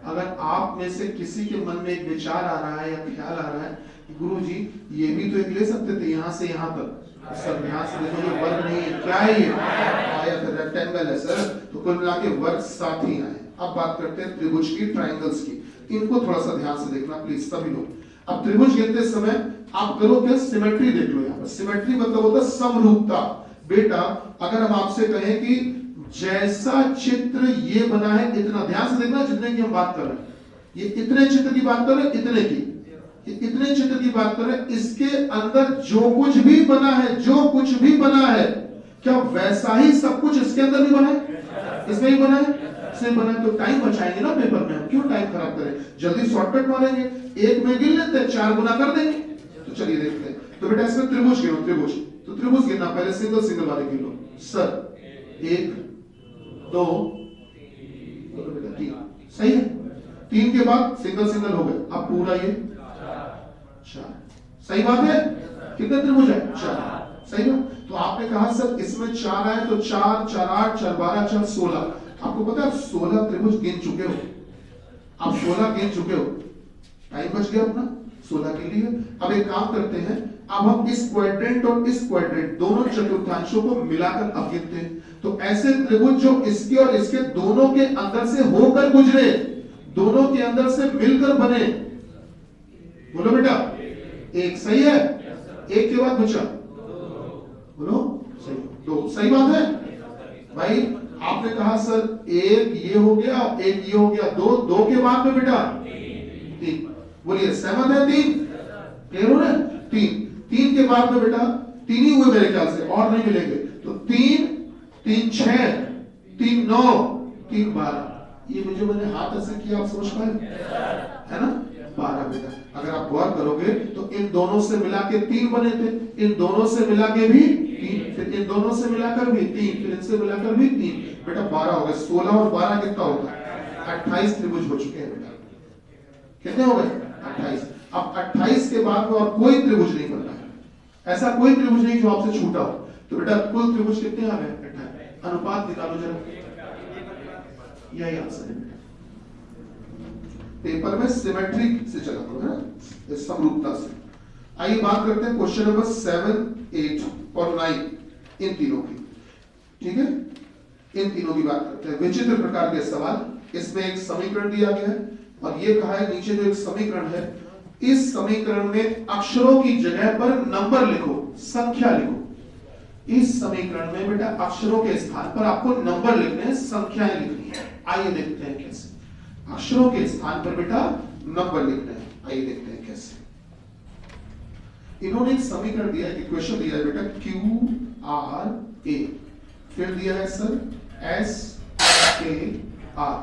अगर आप में से किसी के मन में एक विचार आ रहा है या ख्याल आ रहा है गुरुजी ये भी तो एक ले सकते थे यहाँ से यहाँ तक, सर यहाँ से देखो ये वर्ग नहीं है, क्या है ये, आयत रेक्टेंगल है सर। तो कुल मिला के वर्ग 7 ही आए। अब बात करते हैं त्रिभुज की, ट्रायंगल्स की, इनको थोड़ा सा ध्यान से देखना प्लीज सभी लोग। अब त्रिभुज गिनते समय आप करो क्या, सिमेट्री देख लो। यहाँ पर सिमेट्री मतलब होता है समरूपता। बेटा अगर हम आपसे कहें कि जैसा चित्र ये बना है, इतना ध्यान से देखना जितने की हम बात कर रहे हैं, ये इतने चित्र की बात कर रहे हैं, इतने की, इतने चित्र की बात कर रहे हैं, इसके अंदर जो कुछ भी बना है, जो कुछ भी बना है, क्या वैसा ही सब कुछ इसके अंदर भी बना है, इसमें ही बना है, से बना है। तो टाइम बचाएंगे ना पेपर में, हम क्यों टाइम खराब करें, जल्दी शॉर्टकट मारेंगे, एक में गिन लेते हैं, 4 गुना कर देंगे। तो चलिए देखते हैं। तो बेटा इसमें त्रिभुज गिनो, त्रिभुज, तो त्रिभुज गिनना, पहले सिंगल वाले गिनो सर, 1 2 3, सही है। 3 के बाद सिंगल हो गए, अब पूरा ये 4, सही बात है। कितने त्रिभुज है, 4, सही बात। तो आपने कहा सर इसमें 4 आए तो 4 4 8 4 12 4 16, आपको पता है 16 त्रिभुज गिन चुके हो आप, 16 गिन चुके हो, टाइम बच गया अपना 16 के लिए। अब एक काम करते हैं, अब हम इस क्वाड्रेंट और इस क्वाड्रेंट दोनों चतुर्थांशों को मिलाकर अब गिनते हैं। तो ऐसे त्रिभुज जो इसके और इसके दोनों के अंदर से होकर गुजरे, दोनों के अंदर से मिलकर बने, बोलो बेटा, एक, सही है। एक के बाद बचा, बोलो सही, 2, सही बात है भाई। आपने कहा सर एक ये हो गया, एक ये हो गया, 2 के बाद में बेटा 3, बोलिए सहमत है, 3 क्लियर हो रहा है, 3 के बाद में बेटा 3 ही हुए मेरे ख्याल से, और नहीं मिलेंगे। तो 3 3 6 3 9 3 12, ये मुझे मैंने हाथ ऐसे किया, आप समझ पाए, है ना, 12 बेटा। अगर आप गौर करोगे तो इन दोनों से मिला के 3 बने थे, इन दोनों से मिला के भी 3, फिर इन दोनों से मिलाकर भी 3, फिर इनसे मिलाकर भी 3, बेटा 12 हो गए। 16 और 12 कितना होता है, 28 त्रिभुज हो चुके हैं बेटा। कितने हो गए, 28। अब 28 के बाद में और कोई त्रिभुज नहीं बनता है, ऐसा कोई त्रिभुज नहीं जो आपसे छूटा हो। तो बेटा कुल त्रिभुज कितने आ गए, 28। अनुपात निकालो जरा, यही आंसर है। पेपर में सिमेट्री से चला करो, है ना, समरूपता से। आइए बात करते हैं क्वेश्चन नंबर 7 8 और 9, इन तीनों की, ठीक है, इन तीनों की बात करते हैं। विचित्र प्रकार के सवाल। इसमें एक समीकरण दिया गया है और ये कहा है नीचे जो एक समीकरण है, इस समीकरण में अक्षरों की जगह पर नंबर लिखो, संख्या लिखो। इस समीकरण में बेटा अक्षरों के स्थान पर आपको नंबर लिखने हैं, संख्याएं लिखनी है। आइए देखते हैं कैसे। अक्षरों के स्थान पर बेटा नंबर लिखना है, आइए देखते हैं कैसे। इन्होंने एक समीकरण दिया है, इक्वेशन दिया है बेटा, QRA, फिर दिया है सर SKR।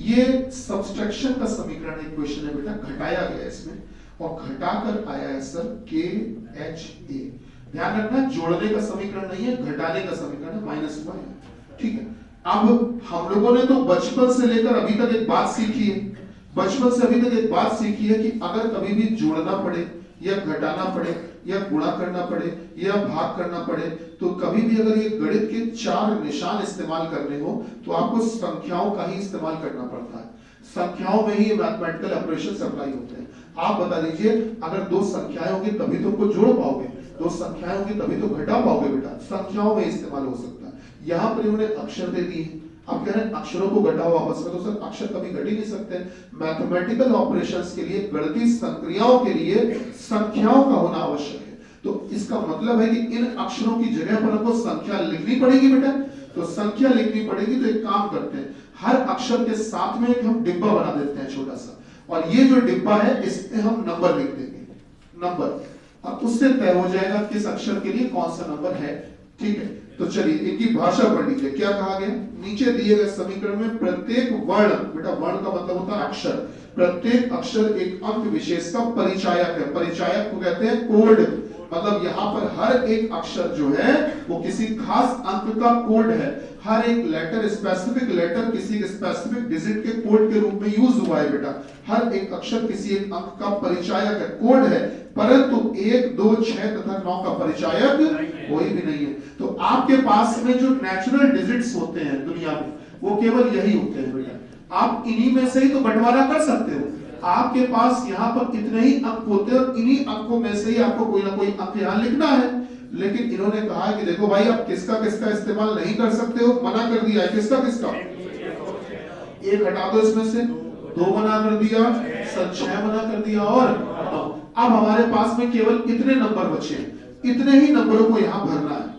ये सब्सट्रैक्शन का समीकरण इक्वेशन है बेटा, घटाया गया इसमें और घटाकर आया है सर KHA। ध्यान रखना जोड़ने का समीकरण नहीं है, घटाने का समीकरण है, माइनस हुआ है, ठीक है। अब हम लोगों ने तो बचपन से लेकर अभी तक एक बात सीखी है, बचपन से अभी तक एक बात सीखी है कि अगर कभी भी जोड़ना पड़े या घटाना पड़े या गुणा करना पड़े या भाग करना पड़े, तो कभी भी अगर ये गणित के 4 निशान इस्तेमाल करने हो तो आपको संख्याओं का ही इस्तेमाल करना पड़ता है। संख्याओं में ही ये मैथमेटिकल ऑपरेशंस अप्लाई होते हैं। आप बता दीजिए, अगर 2 संख्याएं होंगी तभी तो उनको जोड़ पाओगे, 2 संख्याएं होंगी तभी तो घटा पाओगे बेटा। संख्याओं में इस्तेमाल हो सकता है। यहाँ पर इन्होंने अक्षर दे दिए, अब कह रहे हैं अक्षरों को घटाओ आपस में, तो सर अक्षर कभी घट ही नहीं सकते। मैथमेटिकल ऑपरेशंस के लिए, गणितीय संक्रियाओं के लिए संख्याओं का होना आवश्यक है। तो इसका मतलब है कि इन अक्षरों की जगह पर हमको संख्या लिखनी पड़ेगी बेटा। तो संख्या लिखनी पड़ेगी, तो एक काम करते हैं, हर अक्षर के साथ में एक हम डिब्बा बना देते हैं छोटा सा, और ये जो डिब्बा है इसमें हम नंबर लिख देंगे, नंबर। अब उससे तय हो जाएगा किस अक्षर के लिए कौन सा नंबर है। ठीक है, तो चलिए इनकी भाषा पढ़ लीजिए। क्या कहा गया नीचे दिए गए समीकरण में, प्रत्येक वर्ण, बेटा वर्ण का मतलब होता है अक्षर, प्रत्येक अक्षर एक अंक विशेष का परिचायक है। परिचायक को कहते हैं कोड, मतलब यहाँ पर हर एक अक्षर जो है वो किसी खास अंक का कोड है। हर एक लेटर, स्पेसिफिक लेटर किसी स्पेसिफिक डिजिट के कोड के रूप में यूज हुआ है बेटा। हर एक अक्षर किसी एक अंक का परिचायक है, कोड है, परंतु 1, 2, 6 तथा 9 का परिचायक कोई भी नहीं है। तो आपके पास में जो नेचुरल डिजिट्स होते हैं दुनिया में, वो केवल यही होते हैं बेटा। आप इन्हीं में से ही तो बंटवारा कर सकते हो। आपके पास यहाँ पर इतने ही अंक होते हैं और इन्हीं अंकों में से ही आपको कोई ना कोई अंक यहाँ लिखना है। लेकिन इन्होंने कहा कि देखो भाई, आप किसका किसका इस्तेमाल नहीं कर सकते हो, मना कर दिया है। किसका किसका, 1 हटा दो इसमें से, 2 मना कर दिया, 6 मना कर दिया और 9। अब हमारे पास में केवल इतने नंबर बचे हैं, इतने ही नंबरों को यहाँ भरना है।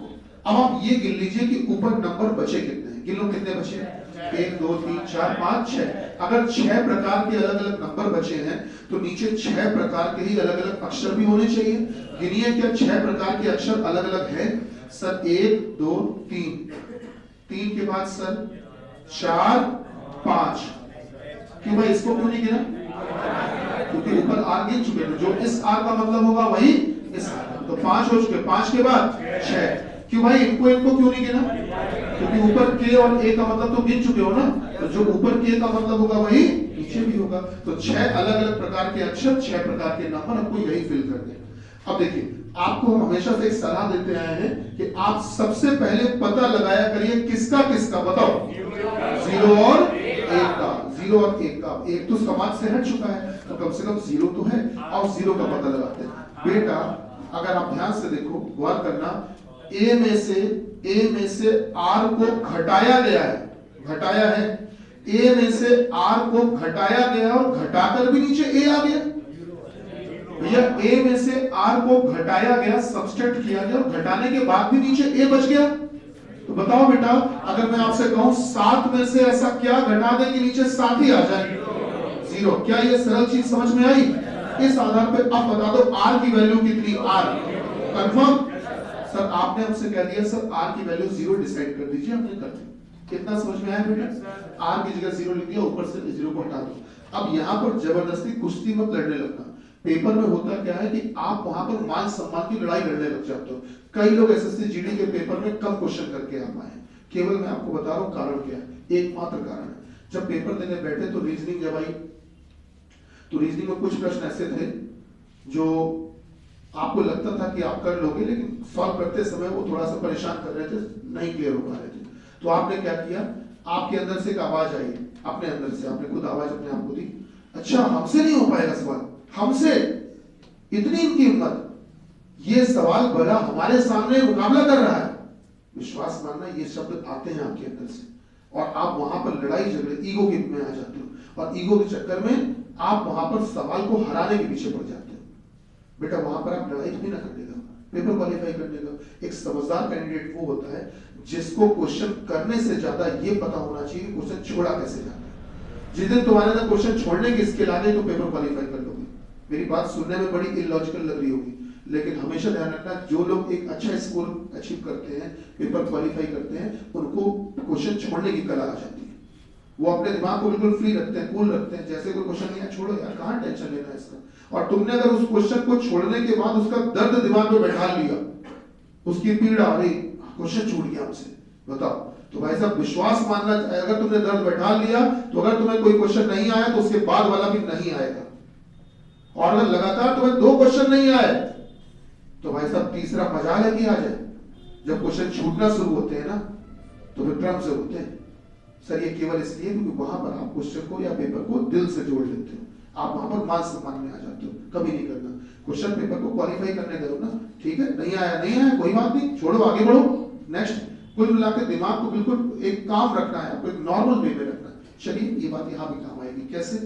अब आप ये गिन लीजिए कि ऊपर नंबर बचे कितने हैं, गिन लो कितने बचे हैं, 1, 2, 3, 4, 5, 6। अगर 6 प्रकार के अलग अलग नंबर बचे हैं तो नीचे 6 प्रकार के ही अलग अलग अक्षर भी होने चाहिए। गिनिए क्या 6 प्रकार के अक्षर अलग अलग हैं सर? 1, 2, 3 के बाद सर 4, 5। क्यों भाई, इसको क्यों नहीं गिना? क्योंकि ऊपर आर गिन चुके हैं, जो इस आर का मतलब होगा वही इस आर। तो 5 हो चुके, 5 के बाद 6। क्यों भाई, इनको क्यों नहीं गिना? क्योंकि ऊपर के और ए का मतलब तो गिन चुके हो ना, तो जो ऊपर के का मतलब होगा वही नीचे भी होगा। तो 6 अलग अलग प्रकार के अक्षर, 6 प्रकार के नंबर, आपको यही फिल करने हैं। अब देखिए, आपको हम हमेशा से एक सलाह देते आए हैं कि आप सबसे पहले पता लगाया करिए किसका किसका, बताओ, 0 और 1 का। 0 और 1 का, 1 तो समाज से हट चुका है, तो कम से कम 0 तो है। और 0 का पता लगाते हैं बेटा। अगर आप ध्यान से देखो, गौर करना, ए में से आर को घटाया गया है, घटाया है। ए में से आर को घटाया गया और घटाकर भी नीचे ए आ गया। भैया ए में से आर को घटाया गया, सब्सट्रैक्ट किया गया, और घटाने के बाद भी नीचे ए बच गया। तो बताओ बेटा, अगर मैं आपसे कहूं 7 में से ऐसा क्या घटा दें कि नीचे 7 ही आ जाए? 0। क्या ये सरल चीज समझ में आई? इस आधार पर अब बता दो आर की वैल्यू कितनी, आर कंफर्म? सर आपने हमसे कह दिया सर आर की वैल्यू 0 डिसाइड कर दीजिए, हमने कर दी। कितना समझ में आया बेटा? आर की जगह 0 लिख दिया, ऊपर से 0 को हटा दो। अब यहाँ पर जबरदस्ती कुश्ती मत लड़ने लगना। पेपर में होता क्या है कि आप वहां पर मान सम्मान की लड़ाई लड़ने लग जाते हो। कई लोग एसएससी जीडी के पेपर में कम क्वेश्चन करके आ पाए। केवल मैं आपको बता रहा हूँ कारण क्या है, एकमात्र कारण है। जब पेपर देने बैठे तो रीजनिंग जब आई, तो रीजनिंग में कुछ प्रश्न ऐसे थे जो आपको लगता था कि आप कर लोगे, लेकिन सॉल्व करते समय वो थोड़ा सा परेशान कर रहे थे, नहीं क्लियर हो पा रहे थे। तो आपने क्या किया, आपके अंदर से एक आवाज आई, अपने अंदर से आपने खुद आवाज अपने आप को दी, अच्छा हमसे नहीं हो पाएगा सवाल, हमसे, इतनी इनकी हिम्मत, ये सवाल भला हमारे सामने मुकाबला कर रहा है। विश्वास मानना, ये शब्द आते हैं आपके अंदर से और आप वहां पर लड़ाई झगड़े ईगो के में आ जाते हो, और ईगो के चक्कर में आप वहां पर सवाल को हराने के पीछे पड़ जाते हो। बेटा वहां पर आप लड़ाई नहीं ना करने का, पेपर क्वालिफाई करने का। एक समझदार कैंडिडेट वो होता है जिसको क्वेश्चन करने से ज्यादा ये पता होना चाहिए क्वेश्चन छोड़ा कैसे जाता है। जिस दिन तुम्हारे अंदर क्वेश्चन छोड़ने की स्किल आ गई तो पेपर क्वालिफाई कर लोगे। मेरी बात सुनने में बड़ी इलॉजिकल लग रही होगी, लेकिन हमेशा ध्यान रखना, जो लोग एक अच्छा स्कोर अचीव करते हैं, पेपर क्वालिफाई करते हैं, उनको क्वेश्चन छोड़ने की कला आ जाती है। वो अपने दिमाग को बिल्कुल फ्री रखते हैं, कूल रखते हैं, जैसे कोई क्वेश्चन नहीं है, छोड़ो यार, कहाँ टेंशन लेना है इसका। और तुमने अगर उस क्वेश्चन को छोड़ने के बाद उसका दर्द दिमाग में बैठा लिया, उसकी पीड़ा, अरे क्वेश्चन छूट गया हमसे, बताओ, तो भाई साहब विश्वास मानना, अगर तुमने दर्द बैठा लिया तो अगर तुम्हें कोई क्वेश्चन नहीं आया तो उसके बाद वाला भी नहीं आएगा। और अगर लगातार तुम्हें 2 क्वेश्चन नहीं आए तो भाई साहब तीसरा मजा लेके आ जाए। जब क्वेश्चन छूटना शुरू होते हैं ना तो विक्रम से होते हैं सर, ये केवल इसलिए क्योंकि वहां पर आप क्वेश्चन को या पेपर को दिल से जोड़ लेते हो, आप वहां पर मान सम्मान में आ जाते हो। कभी नहीं करना। क्वेश्चन पेपर को क्वालिफाई करने गए हो ना, ठीक है, नहीं आया कोई बात नहीं, छोड़ो आगे बढ़ो नेक्स्ट। कुल मिलाकर दिमाग को बिल्कुल एक काम रखना है, आपको एक नॉर्मल वे में रखना है। चलिए ये बात यहाँ भी काम आएगी। कैसे?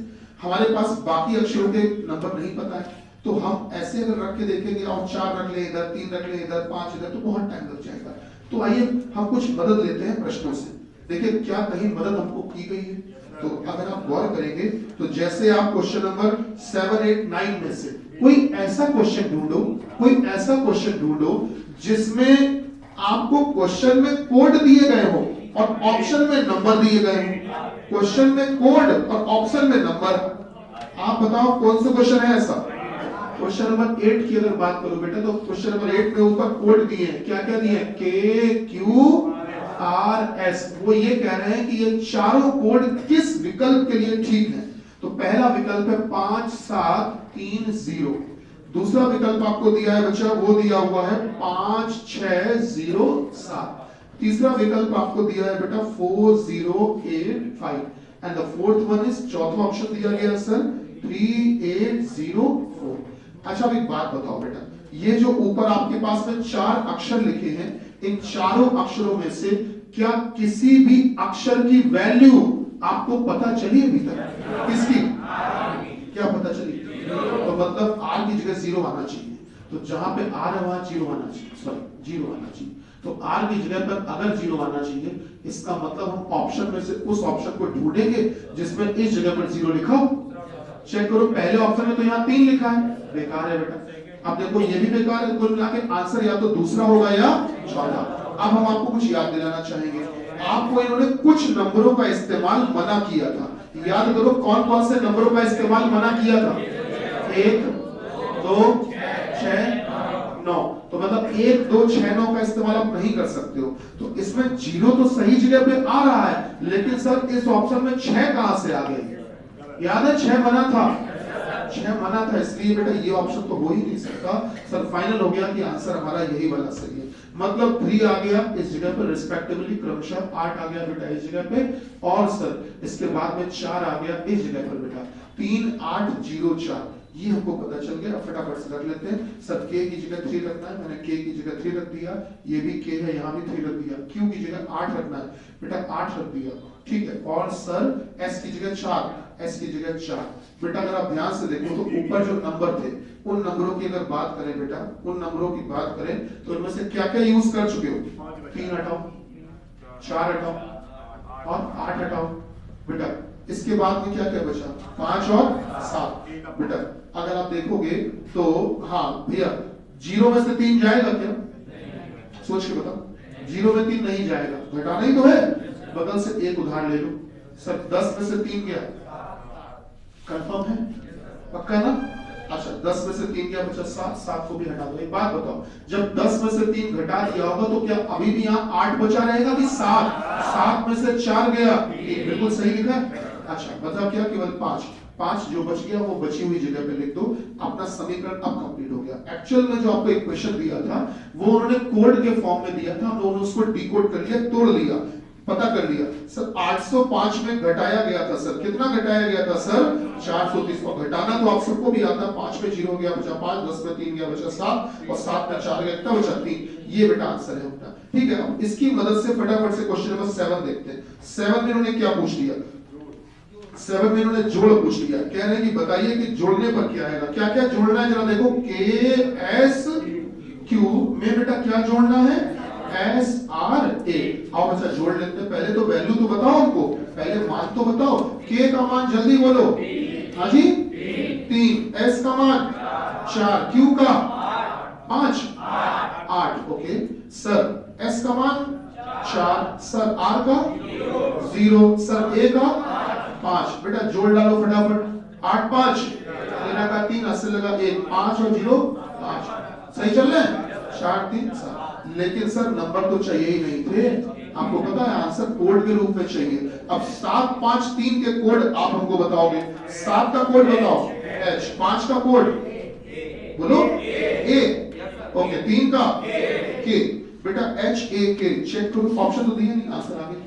हमारे पास बाकी अक्षरों के नंबर नहीं पता है तो हम ऐसे अगर रख के देखेंगे और 4 रख ले इधर, 3 रख ले इधर, 5 इधर, तो बहुत टाइम लग जाएगा। तो आइए हम कुछ मदद लेते हैं प्रश्नों से, देखिए क्या कहीं मदद हमको की गई है। तो अगर आप गौर करेंगे तो जैसे आप क्वेश्चन नंबर 7, 8, 9 में से कोई ऐसा क्वेश्चन ढूंढो, कोई ऐसा क्वेश्चन ढूंढो जिसमें आपको क्वेश्चन में कोड दिए गए हो और ऑप्शन में नंबर दिए गए हो। क्वेश्चन में कोड और ऑप्शन में नंबर। आप बताओ कौन सा क्वेश्चन है ऐसा? क्वेश्चन नंबर 8 की अगर बात करो बेटा तो क्वेश्चन नंबर 8 में ऊपर कोड दिए हैं। क्या क्या दिए हैं? KQRS। वो ये कह रहे हैं कि ये चारों कोड किस विकल्प के लिए ठीक है। तो पहला विकल्प है 5730। दूसरा विकल्प आपको दिया है बच्चा, वो दिया हुआ है 5607। तीसरा विकल्प आपको दिया है बेटा 4085 and the fourth one is, चौथा ऑप्शन दिया गया सर 3804। अच्छा अब एक बात बताओ बेटा, ये जो ऊपर आपके पास में 4 अक्षर लिखे हैं, इन चारों अक्षरों में से क्या किसी भी अक्षर की वैल्यू आपको पता चली अभी तक? किसकी? क्या पता चली? तो मतलब R की जगह 0 आना चाहिए। तो जहां पे R है वहां 0 आना चाहिए, सॉरी 0 आना चाहिए। तो R की जगह पर अगर 0 आना चाहिए, इसका मतलब हम ऑप्शन में से उस ऑप्शन को ढूंढेंगे जिसमें इस जगह पर 0 लिखा हो। चेक करो, पहले ऑप्शन में तो यहाँ 3 लिखा है, बेकार है बेटा। अब देखो ये भी बेकार है। कुल मिला के आंसर या तो दूसरा होगा या चौथा। अब हम आपको कुछ याद दिलाना चाहेंगे। आपको इन्होंने कुछ नंबरों का इस्तेमाल मना किया था, याद करो कौन कौन से नंबरों का इस्तेमाल मना किया था? 1, 2, 6, 9। तो मतलब 1, 2, 6, 9 का इस्तेमाल आप नहीं कर सकते हो। तो इसमें 0 तो सही जगह पे आ रहा है, लेकिन सर इस ऑप्शन में 6 कहां से आ गए? याद है 6 मना था, 6 मना था, इसलिए बेटा ये ऑप्शन तो हो ही नहीं सकता। सर फाइनल हो गया कि आंसर हमारा यही वाला सही है। मतलब 3 आ गया इस जगह पर रिस्पेक्टिवली, क्रमशः 8 आ गया बेटा इस जगह पे, और सर इसके बाद में 4 आ गया इस जगह पर बेटा। 3, 8, 0, 4 ये हमको पता चल गया। अब फटाफट से रख लेते हैं। सर K की जगह 3 रखना है, मैंने K की जगह 3 रख दिया। ये भी K है, यहाँ भी 3 रख दिया। Q की जगह 8 रखना है बेटा, 8 रख दिया, ठीक है। और सर S की जगह 4, S की जगह 4 बेटा। अगर आप ध्यान से देखो तो ऊपर जो नंबर थे उन नंबरों की अगर बात करें बेटा, उन नंबरों की बात करें तो इनमें से क्या क्या यूज कर चुके हो? 3 हटाओ, 4 हटाओ और 8 हटाओ बेटा। इसके बाद में क्या क्या बचा? 5 और 7 बेटा। अगर आप देखोगे तो हाँ भैया 0 में से 3 जाएगा क्या? सोच के बताओ। 0 में 3 नहीं जाएगा, घटाना ही तो है। बगल से 1 उधार ले लो। सर 10 में से 3 गया, कंफर्म है? पक्का है ना? अच्छा 10 में से 3 गया, बचा 7, 7 को भी हटा दो। एक बात बताओ, जब 10 में से 3 घटा दिया होगा तो क्या अभी भी यहाँ 8 बचा रहेगा कि 7? 7 में से 4 गया, बिल्कुल सही लिखा है। अच्छा मतलब क्या? केवल 5 जो बच गया वो बची हुई जगह पे लिख दो। अपना समीकरण अब कंप्लीट हो गया। एक्चुअल में जो आपको इक्वेशन दिया था वो उन्होंने कोड के फॉर्म में दिया था, हम लोगों ने उसको डिकोड कर लिया, तोड़ लिया, पता कर लिया। सर 805 में घटाया गया था। सर कितना घटाया गया था? सर 430 को घटाना तो आप सबको भी आता है। 5 में 0 गया, बचा 5, 10 में 3 गया, बचा 7 और 7 में 4 गया, कितना बचा? 3। ये बेटा आंसर है अपना, ठीक है। अब इसकी मदद से फटाफट से क्वेश्चन नंबर 7 देखते हैं। 7 में इन्होंने क्या पूछ लिया? 7 में इन्होंने जोड़ पूछ लिया। कह रहे हैं कि बताइए कि जोड़ने पर क्या आएगा। क्या क्या जोड़ना है जरा देखो। KSQ में बेटा क्या जोड़ना है? SRA। आओ बच्चा जोड़ लेते हैं। पहले तो वैल्यू तो बताओ हमको, पहले मान तो बताओ। K का मान जल्दी बोलो। हाँ जी 3, S का मान 4, Q का 5, 8। ओके सर S का मान 4, सर R का 0, सर A का 5। बेटा जोड़ डालो फटाफट। 8, 5 तेरह का 3, 80 लगा 1, 5 और 0 5। सही चल रहे हैं? 4, 3, 7। लेकिन सर नंबर तो चाहिए ही नहीं थे। आपको पता है आंसर कोड के रूप में चाहिए। अब 7, 5, 3 के कोड आप हमको बताओगे। 7 का कोड बताओ H, 5 का कोड बोलो A, ओके 3 का K, बेटा H A K चेक करो, ऑप्शन तो दिए नहीं, आंसर आगे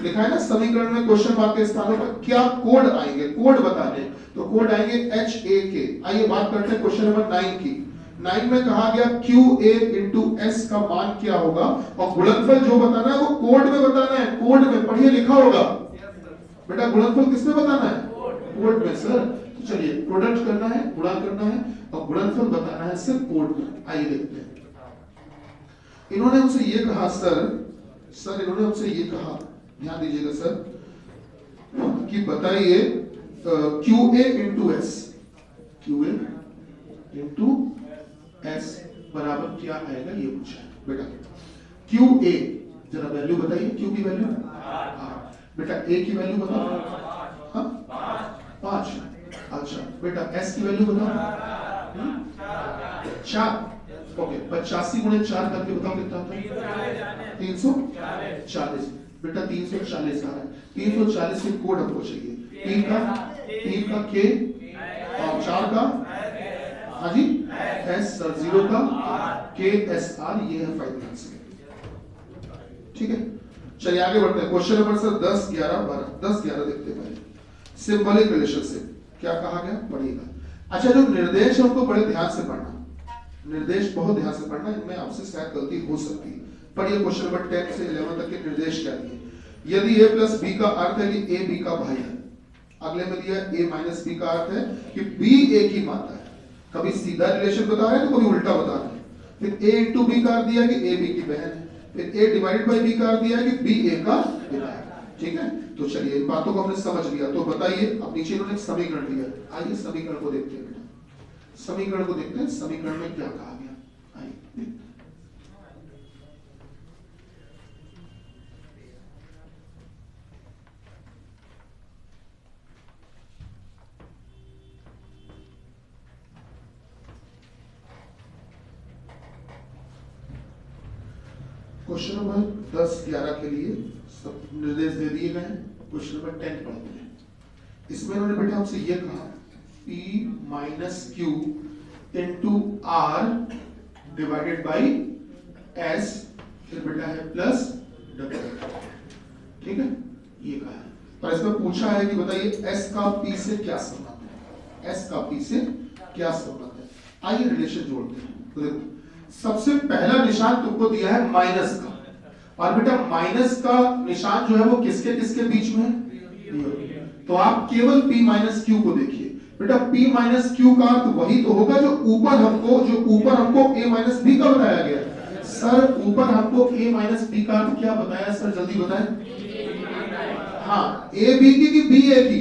लिखा है ना समीकरण में क्वेश्चन मार्क के स्थानों पर क्या कोड आएंगे, कोड बता दे, तो कोड आएंगे H A K। आइए बात करते हैं क्वेश्चन नंबर 9 की। 9 में कहा गया QA इंटू S का मान क्या होगा, और गुणनफल जो बताना है वो कोड में बताना है, कोड में पढ़िए लिखा होगा बेटा, गुणनफल किसमें बताना है, कोड में सर। तो चलिए प्रोडक्ट करना है, गुणा करना है और गुणनफल बताना है सिर्फ कोड में। आइए देखते हैं। इन्होंने हमसे ये कहा सर इन्होंने हमसे ये कहा, ध्यान दीजिएगा सर, कि बताइए QA into S, QA into S बराबर क्या आएगा, ये पूछा है बेटा। QA जरा वैल्यू बताइए, Q की वैल्यू बेटा, A की वैल्यू बताओ, हाँ 5, अच्छा बेटा S की वैल्यू बताओ 4, ओके 85 गुणे 4 करके बताओ कितना होता है, 340 बेटा, 340 आ रहा है, 340 के कोड हमको चाहिए, 3 का K और 4 का हाँ जी S सर, 0 का K S R, ये है फाइनल आंसर। ठीक है, चलिए आगे बढ़ते हैं। क्वेश्चन नंबर सर 10 11 12, 10 11 देखते हैं पहले। सिंबॉलिक रिलेशनशिप क्या कहा गया, पढ़िएगा। अच्छा, जो निर्देश है उनको बड़े ध्यान से पढ़ना, निर्देश बहुत ध्यान से पढ़ना, इनमें आपसे शायद गलती हो सकती है। पढ़िए क्वेश्चन नंबर 10 से 11 तक के निर्देश क्या दिए। यदि A प्लस B का अर्थ है कि A B का भाई है, अगले में दिया A माइनस B का अर्थ है कि B A की माता है। कभी सीधा रिलेशन बता रहे हैं तो कभी उल्टा बता रहे हैं। फिर A इंटू B का अर्थ दिया कि A B की बहन है, फिर A डिवाइडेड बाई B का अर्थ दिया कि B A का पिता है। ठीक है, तो चलिए इन बातों को हमने समझ लिया। तो बताइए, अब नीचे इन्होंने समीकरण दिया, आइए समीकरण को देखते हैं बेटा, समीकरण को देखते हैं, समीकरण में क्या कहा गया, आइए देखते हैं। क्वेश्चन नंबर 10 11 के लिए सब निर्देश दे दिए गए हैं। क्वेश्चन नंबर 10 पढ़ते हैं। इसमें उन्होंने बेटा हमसे ये कहा P minus Q into R divided by S, फिर बेटा है प्लस डबल। ठीक है, ये कहा है, पर इसमें पूछा है कि बताइए S का P से क्या संबंध है, S का P से क्या संबंध है। आइए रिलेशन जोड़ते हैं। तो देखो, सबसे पहला निशान तुमको दिया है माइनस का, और बेटा माइनस का निशान जो है वो किसके किसके बीच में है, तो आप केवल P माइनस Q को देखिए। बेटा P माइनस Q का अर्थ वही तो होगा जो ऊपर हमको A माइनस B का बताया गया। सर ऊपर हमको A माइनस B का अर्थ क्या बताया सर, जल्दी बताएं। हाँ, A B की B A की,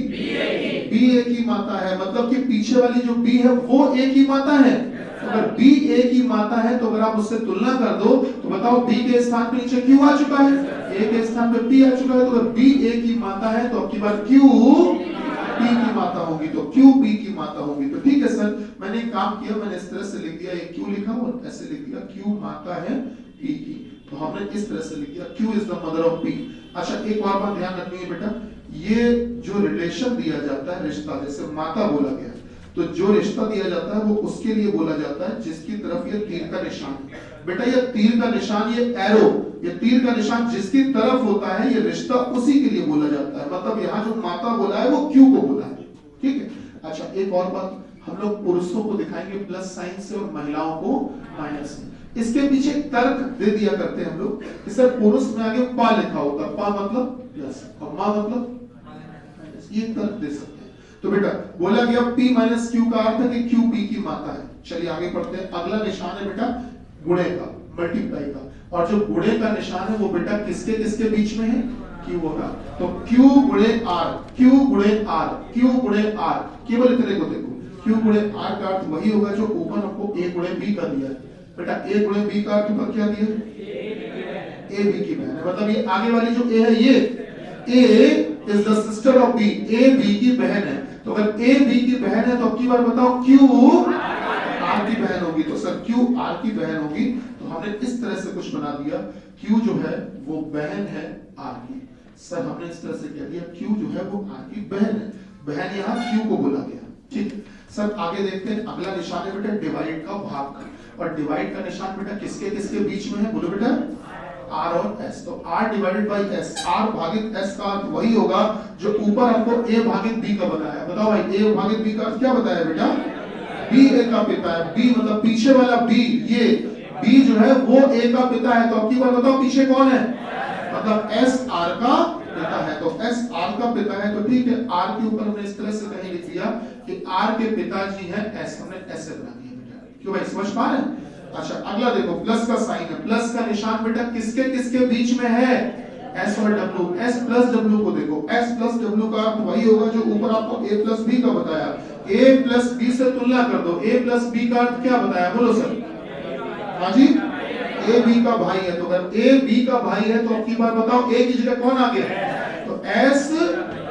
B A की माता है, मतलब कि पीछे वाली जो B है वो A की माता है। अगर B A की माता है तो अगर आप उससे तुलना कर दो तो बताओ B के स्थान पे नीचे Q आ चुका है, A के स्थान पे P आ चुका है, तो अगर B A की माता है तो अब की बार Q P की माता होगी, तो Q P की माता होगी। तो ठीक है सर, मैंने एक काम किया, मैंने इस तरह से लिख दिया, एक Q लिखा और ऐसे लिख दिया Q माता है P की, तो हमने इस तरह से लिख दिया Q is the mother of P। अच्छा, एक और बात ध्यान रखनी है बेटा, ये जो रिलेशन दिया जाता है, रिश्ता, जैसे माता बोला गया, तो जो रिश्ता दिया जाता है वो उसके लिए बोला जाता है जिसकी तरफ ये तीर का निशान है। बेटा ये तीर का निशान, ये एरो, ये तीर का निशान जिसकी तरफ होता है, ये रिश्ता उसी के लिए बोला जाता है। मतलब यहाँ जो माता बोला है वो क्यू को बोला है। ठीक है, अच्छा एक और बात, हम लोग पुरुषों को दिखाएंगे प्लस साइन से और महिलाओं को माइनस से। इसके पीछे तर्क दे दिया करते हैं हम लोग कि सर पुरुष में आगे पा लिखा होता, पा मतलब प्लस और मां मतलब माइनस, ये तर्क दे सकते हैं। तो बेटा बोला गया P माइनस Q का अर्थ है कि Q P की माता है। चलिए आगे पढ़ते हैं। अगला निशान है बेटा गुणे का, मल्टीप्लाई का, और जो गुणे का निशान है वो बेटा किसके किसके बीच में है, Q होगा। तो Q गुणे R, Q गुणे R, Q गुणे R, केवल इतने को देखो, Q गुणे R का अर्थ वही होगा जो ऊपर हमको A गुणे B का दिया है। बेटा A गुणे B का अर्थ ऊपर क्या दिया है, A B की बहन है, मतलब ये आगे वाली जो A है, ये A is the sister of B, A B की बहन है। तो अगर A B की बहन है तो अब की बार बताओ Q R की बहन होगी, तो सर Q R की बहन होगी। तो हमने इस तरह से कुछ बना दिया, Q जो है वो बहन है R की। सर हमने इस तरह से कह दिया Q जो है वो R की बहन है, बहन यहाँ Q को बोला गया। ठीक, सर आगे देखते हैं, अगला निशान है बेटा डिवाइड का, भाग का। और डिवाइड का निशान बेटा किसके किसके बीच में है, बोलो बेटा R और S। तो R divided by S, R भागित S का अर्थ वही होगा जो ऊपर आपको A भागित B का बताया। बताओ भाई A भागित B का अर्थ क्या बताया बेटा, B A का पिता है। B मतलब पीछे वाला B, ये B जो है वो A का पिता है। तो अब की बार बताओ पीछे कौन है, मतलब S R का पिता है। तो S R का पिता है, तो ठीक है, R के ऊपर हमने इस तरह से कहीं लिख दिया कि R के पिताजी है S, हमने S से बना दिया बेटा। क्यों भाई, समझ पा रहे हैं? अच्छा अगला देखो, प्लस का साइन है। प्लस का निशान बेटा किसके किसके बीच में है, S और W। S प्लस W को देखो, S प्लस W का अर्थ वही होगा जो ऊपर आपको A प्लस B का बताया। A प्लस B से तुलना कर दो, A प्लस B का अर्थ क्या बताया, बोलो सर। हाँ जी, A B का भाई है। तो अगर A B का भाई है तो अब की बार बताओ A की जगह कौन आ गया, तो S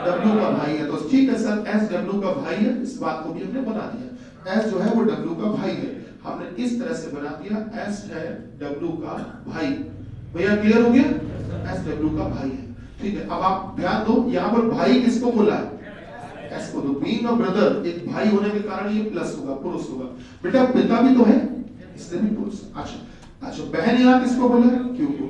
W का भाई है। तो ठीक है सर, S W का भाई है, इस बात को भी हमने बना दिया। S जो है वो W का भाई है, हमने इस तरह से बना दिया, S है W का भाई। भैया क्लियर हो गया, S W का भाई है। ठीक है, अब आप ध्यान दो, यहाँ पर भाई किसको बोला है, S को। तो बीइंग अ ब्रदर, एक भाई होने के कारण ये प्लस होगा, पुरुष होगा। बेटा पिता भी तो है, इसलिए भी पुरुष। अच्छा बहन यहाँ किसको बोला है, Q को,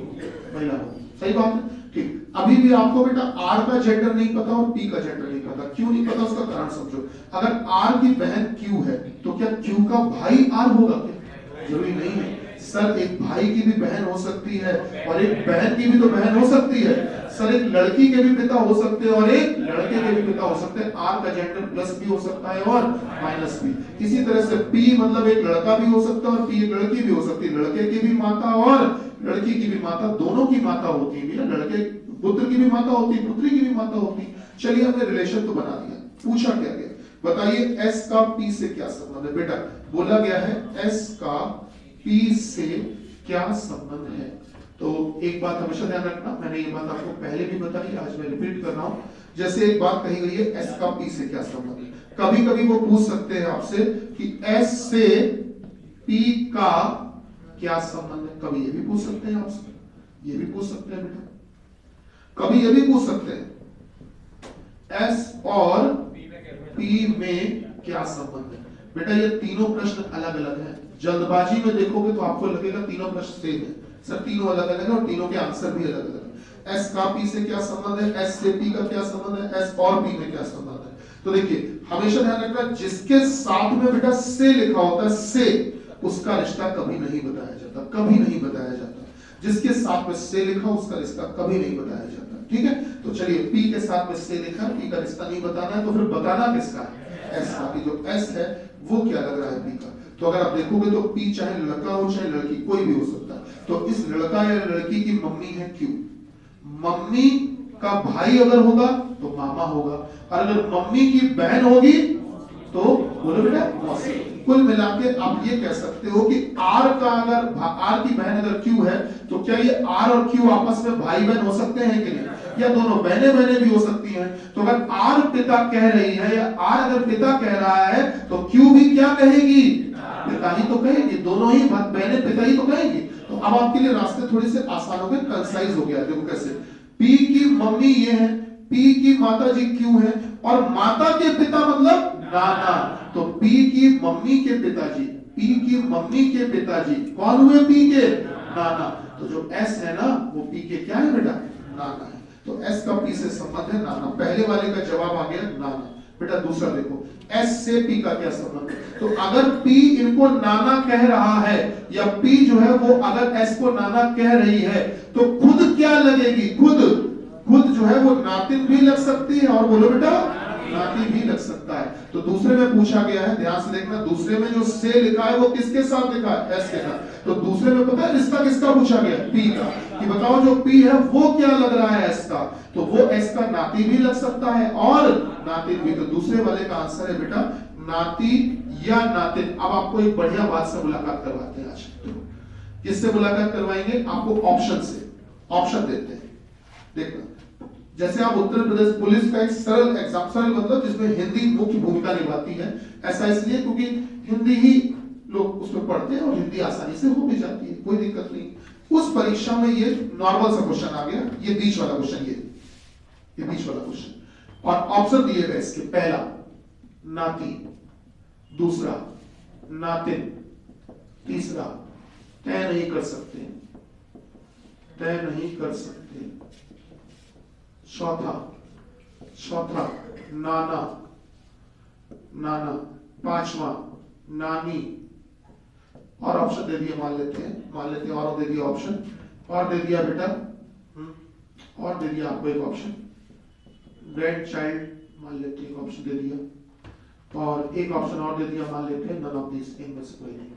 महिला को। सही बात है, ठीक। अभी भी आपको बेटा R का जेंडर नहीं पता और P का जेंडर नहीं पता। क्यों नहीं पता उसका कारण समझो। अगर R की बहन Q है तो क्या Q का भाई R होगा क्या, जरूरी नहीं है सर। एक भाई की भी बहन हो सकती है और एक बहन की भी तो बहन हो सकती है सर। एक लड़की के भी पिता हो सकते हैं और एक लड़के के भी पिता हो सकते हैं। R का जेंडर प्लस भी हो सकता है और माइनस भी। इसी तरह से P मतलब एक लड़का भी हो सकता है और P एक लड़की भी हो सकती है। लड़के की भी माता और लड़की की भी माता, दोनों की माता होती है। लड़के पुत्र की भी माता होती है, पुत्री की भी माता होती है। चलिए हमने रिलेशन तो बना दिया, पूछा क्या गया, बताइए S का P से क्या संबंध है। बेटा बोला गया है S का P से क्या संबंध है। तो एक बात हमेशा ध्यान रखना, मैंने ये बात आपको पहले भी बताई, आज मैं रिपीट कर रहा हूं। जैसे एक बात कही गई है S का P से क्या संबंध है, कभी कभी वो पूछ सकते हैं आपसे कि S से P का क्या संबंध है। कभी ये भी पूछ सकते हैं आपसे, ये भी पूछ सकते हैं बेटा, कभी ये भी पूछ सकते हैं S और P में क्या संबंध है। बेटा ये तीनों प्रश्न अलग अलग हैं। जल्दबाजी में देखोगे तो आपको लगेगा तीनों प्रश्न सेम है, सर तीनों अलग अलग है और तीनों के आंसर भी अलग अलग है। S का P से क्या संबंध है, S से P का क्या संबंध है, S और P में क्या संबंध है। तो देखिए हमेशा ध्यान रखना, जिसके साथ में बेटा से लिखा होता है, से, उसका रिश्ता कभी नहीं बताया जाता, कभी नहीं बताया जाता। जिसके साथ में से लिखा उसका रिश्ता कभी नहीं बताया जाता। ठीक है, तो चलिए P के साथ में से लिखा, P का रिश्ता नहीं बताना है, तो फिर बताना किसका है, S का। जो S है वो क्या लग रहा है P का। तो अगर आप देखोगे तो P चाहे लड़का हो चाहे लड़की, कोई भी हो सकता है। तो इस लड़का या लड़की की मम्मी है Q, मम्मी का भाई अगर होगा तो मामा होगा, और अगर मम्मी की बहन होगी तो बोलो बेटा मौसी। कुल मिला के आप ये कह सकते हो कि R का अगर R की बहन अगर Q है तो क्या ये R और Q आपस में भाई बहन हो सकते हैं कि नहीं, या दोनों बहने बहने भी हो सकती हैं। तो अगर R पिता कह रही है या R अगर पिता कह रहा है तो Q भी क्या कहेगी, पिता ही तो कहेगी। दोनों ही बहने पिता ही तो कहेंगी। तो अब आपके लिए रास्ते थोड़े से आसान हो गए, कंसाइज हो गया। देखो कैसे, P की मम्मी ये है, P की माता जी Q है, और माता के पिता मतलब नाना। तो P की मम्मी के पिताजी, P की मम्मी के पिताजी कौन हुए, P के नाना। तो जो S है ना वो P के क्या है बेटा, नाना है। तो S का P से संबंध है नाना। पहले वाले का जवाब आ गया नाना। बेटा दूसरा देखो, S से P का क्या संबंध है। तो अगर P इनको नाना कह रहा है या P जो है वो अगर S को नाना कह रही है तो खुद क्या लगेगी, खुद जो है वो नातिन भी लग सकती है, और बोलो बेटा नाती भी लग सकता है। तो दूसरे में पूछा गया है, ध्यान से देखना, दूसरे में जो से लिखा है वो किसके साथ लिखा है, S के साथ। तो दूसरे में पता है रिश्ता किसका पूछा गया, P का, कि बताओ जो P है वो क्या लग रहा है S का। तो वो S का नाती भी लग सकता है और नातिन भी। तो दूसरे वाले का आंसर है बेटा नाती या नातिन। अब आपको एक बढ़िया बात से मुलाकात करवाते हैं आज। किससे मुलाकात करवाएंगे, आपको ऑप्शन से, ऑप्शन देते हैं। देखना, जैसे आप उत्तर प्रदेश पुलिस का एक सरल एग्जाम, सरल मतलब जिसमें हिंदी मुख्य भूमिका निभाती है। ऐसा इसलिए क्योंकि हिंदी ही लोग उसमें पढ़ते हैं और हिंदी आसानी से हो भी जाती है, कोई दिक्कत नहीं। उस परीक्षा में ये नॉर्मल सा क्वेश्चन आ गया, ये बीच वाला क्वेश्चन, ये बीच वाला क्वेश्चन, और ऑप्शन दिए गए इसके। पहला नाती, दूसरा नातिन, तीसरा तय नहीं कर सकते, तय नहीं कर सकते, चौथा नाना, नाना, पांचवा नानी, और ऑप्शन दे दिए, मान लेते हैं और दे दिया ऑप्शन, और दे दिया बेटा, और दे दिया आपको एक ऑप्शन ग्रैंड चाइल्ड, मान लेते हैं एक ऑप्शन दे दिया, और एक ऑप्शन और दे दिया, मान लेते हैं नन ऑफ दिस, इनमें से कोई नहीं।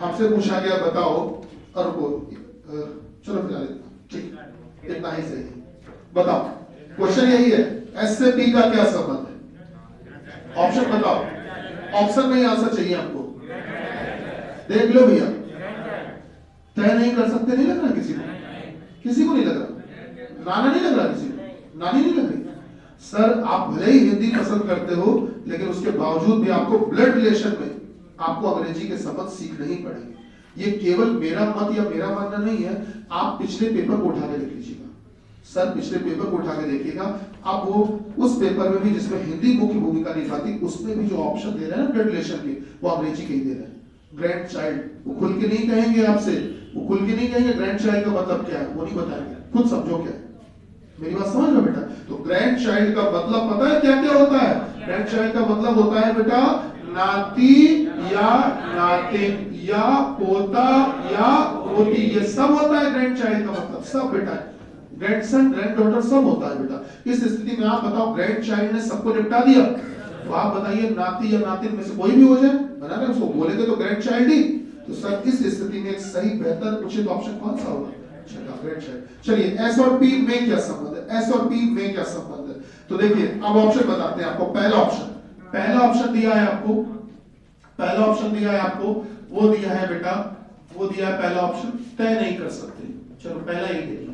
आपसे पूछा गया बताओ, और को चलो फिलहाल ठीक, इतना ही सही है। बताओ, क्वेश्चन यही है, एस से पी का क्या संबंध है? ऑप्शन बताओ, ऑप्शन में ही आंसर चाहिए आपको। देख लो भैया, तय नहीं कर सकते, नहीं लग रहा किसी को, किसी को नहीं लग रहा, नाना नहीं लग रहा किसी को, नानी नहीं लग रही। सर आप भले ही हिंदी पसंद करते हो, लेकिन उसके बावजूद भी आपको ब्लड रिलेशन में आपको अंग्रेजी के शब्द सीखने ही पड़ेंगे। ये केवल मेरा मत या मेरा मानना नहीं है, आप पिछले पेपर को उठा के देख लीजिएगा। सर पिछले पेपर को उठा के देखिएगा, अब वो उस पेपर में भी जिसमें हिंदी मुख्य भूमिका निभाती, उसमें भी जो ऑप्शन दे रहे हैं ना ब्लड रिलेशन के, वो अंग्रेजी के ही दे रहे हैं। ग्रैंड चाइल्ड, वो खुल के नहीं कहेंगे आपसे, वो खुल के नहीं कहेंगे ग्रैंड चाइल्ड का मतलब क्या है, वो नहीं बताएंगे, खुद समझो क्या है। मेरी बात समझ लो बेटा। तो ग्रैंड चाइल्ड का मतलब पता है क्या क्या होता है? ग्रैंड चाइल्ड का मतलब होता है बेटा नाती या नातिन या पोता या पोती, ये सब होता है ग्रैंड चाइल्ड का मतलब, सब बेटा। ग्रैंडसन, ग्रैंडडॉटर सब होता है बेटा। इस स्थिति में आप बताओ ग्रैंड चाइल्ड ने सबको निपटा दिया, तो आप बताइए नाती या नातिन में से कोई भी हो जाए, बना ना, उसको बोलेंगे तो ग्रैंड चाइल्ड ही। तो सर इस स्थिति में एक सही बेहतर उचित ऑप्शन कौन सा होगा? चलिए एस और पी में क्या संबंध है, एस और पी में क्या संबंध है? तो देखिए अब ऑप्शन बताते हैं आपको। पहला ऑप्शन दिया है आपको, पहला ऑप्शन दिया है आपको, वो दिया है बेटा, वो दिया है पहला ऑप्शन, तय नहीं कर सकते। चलो पहला ही दे दिया,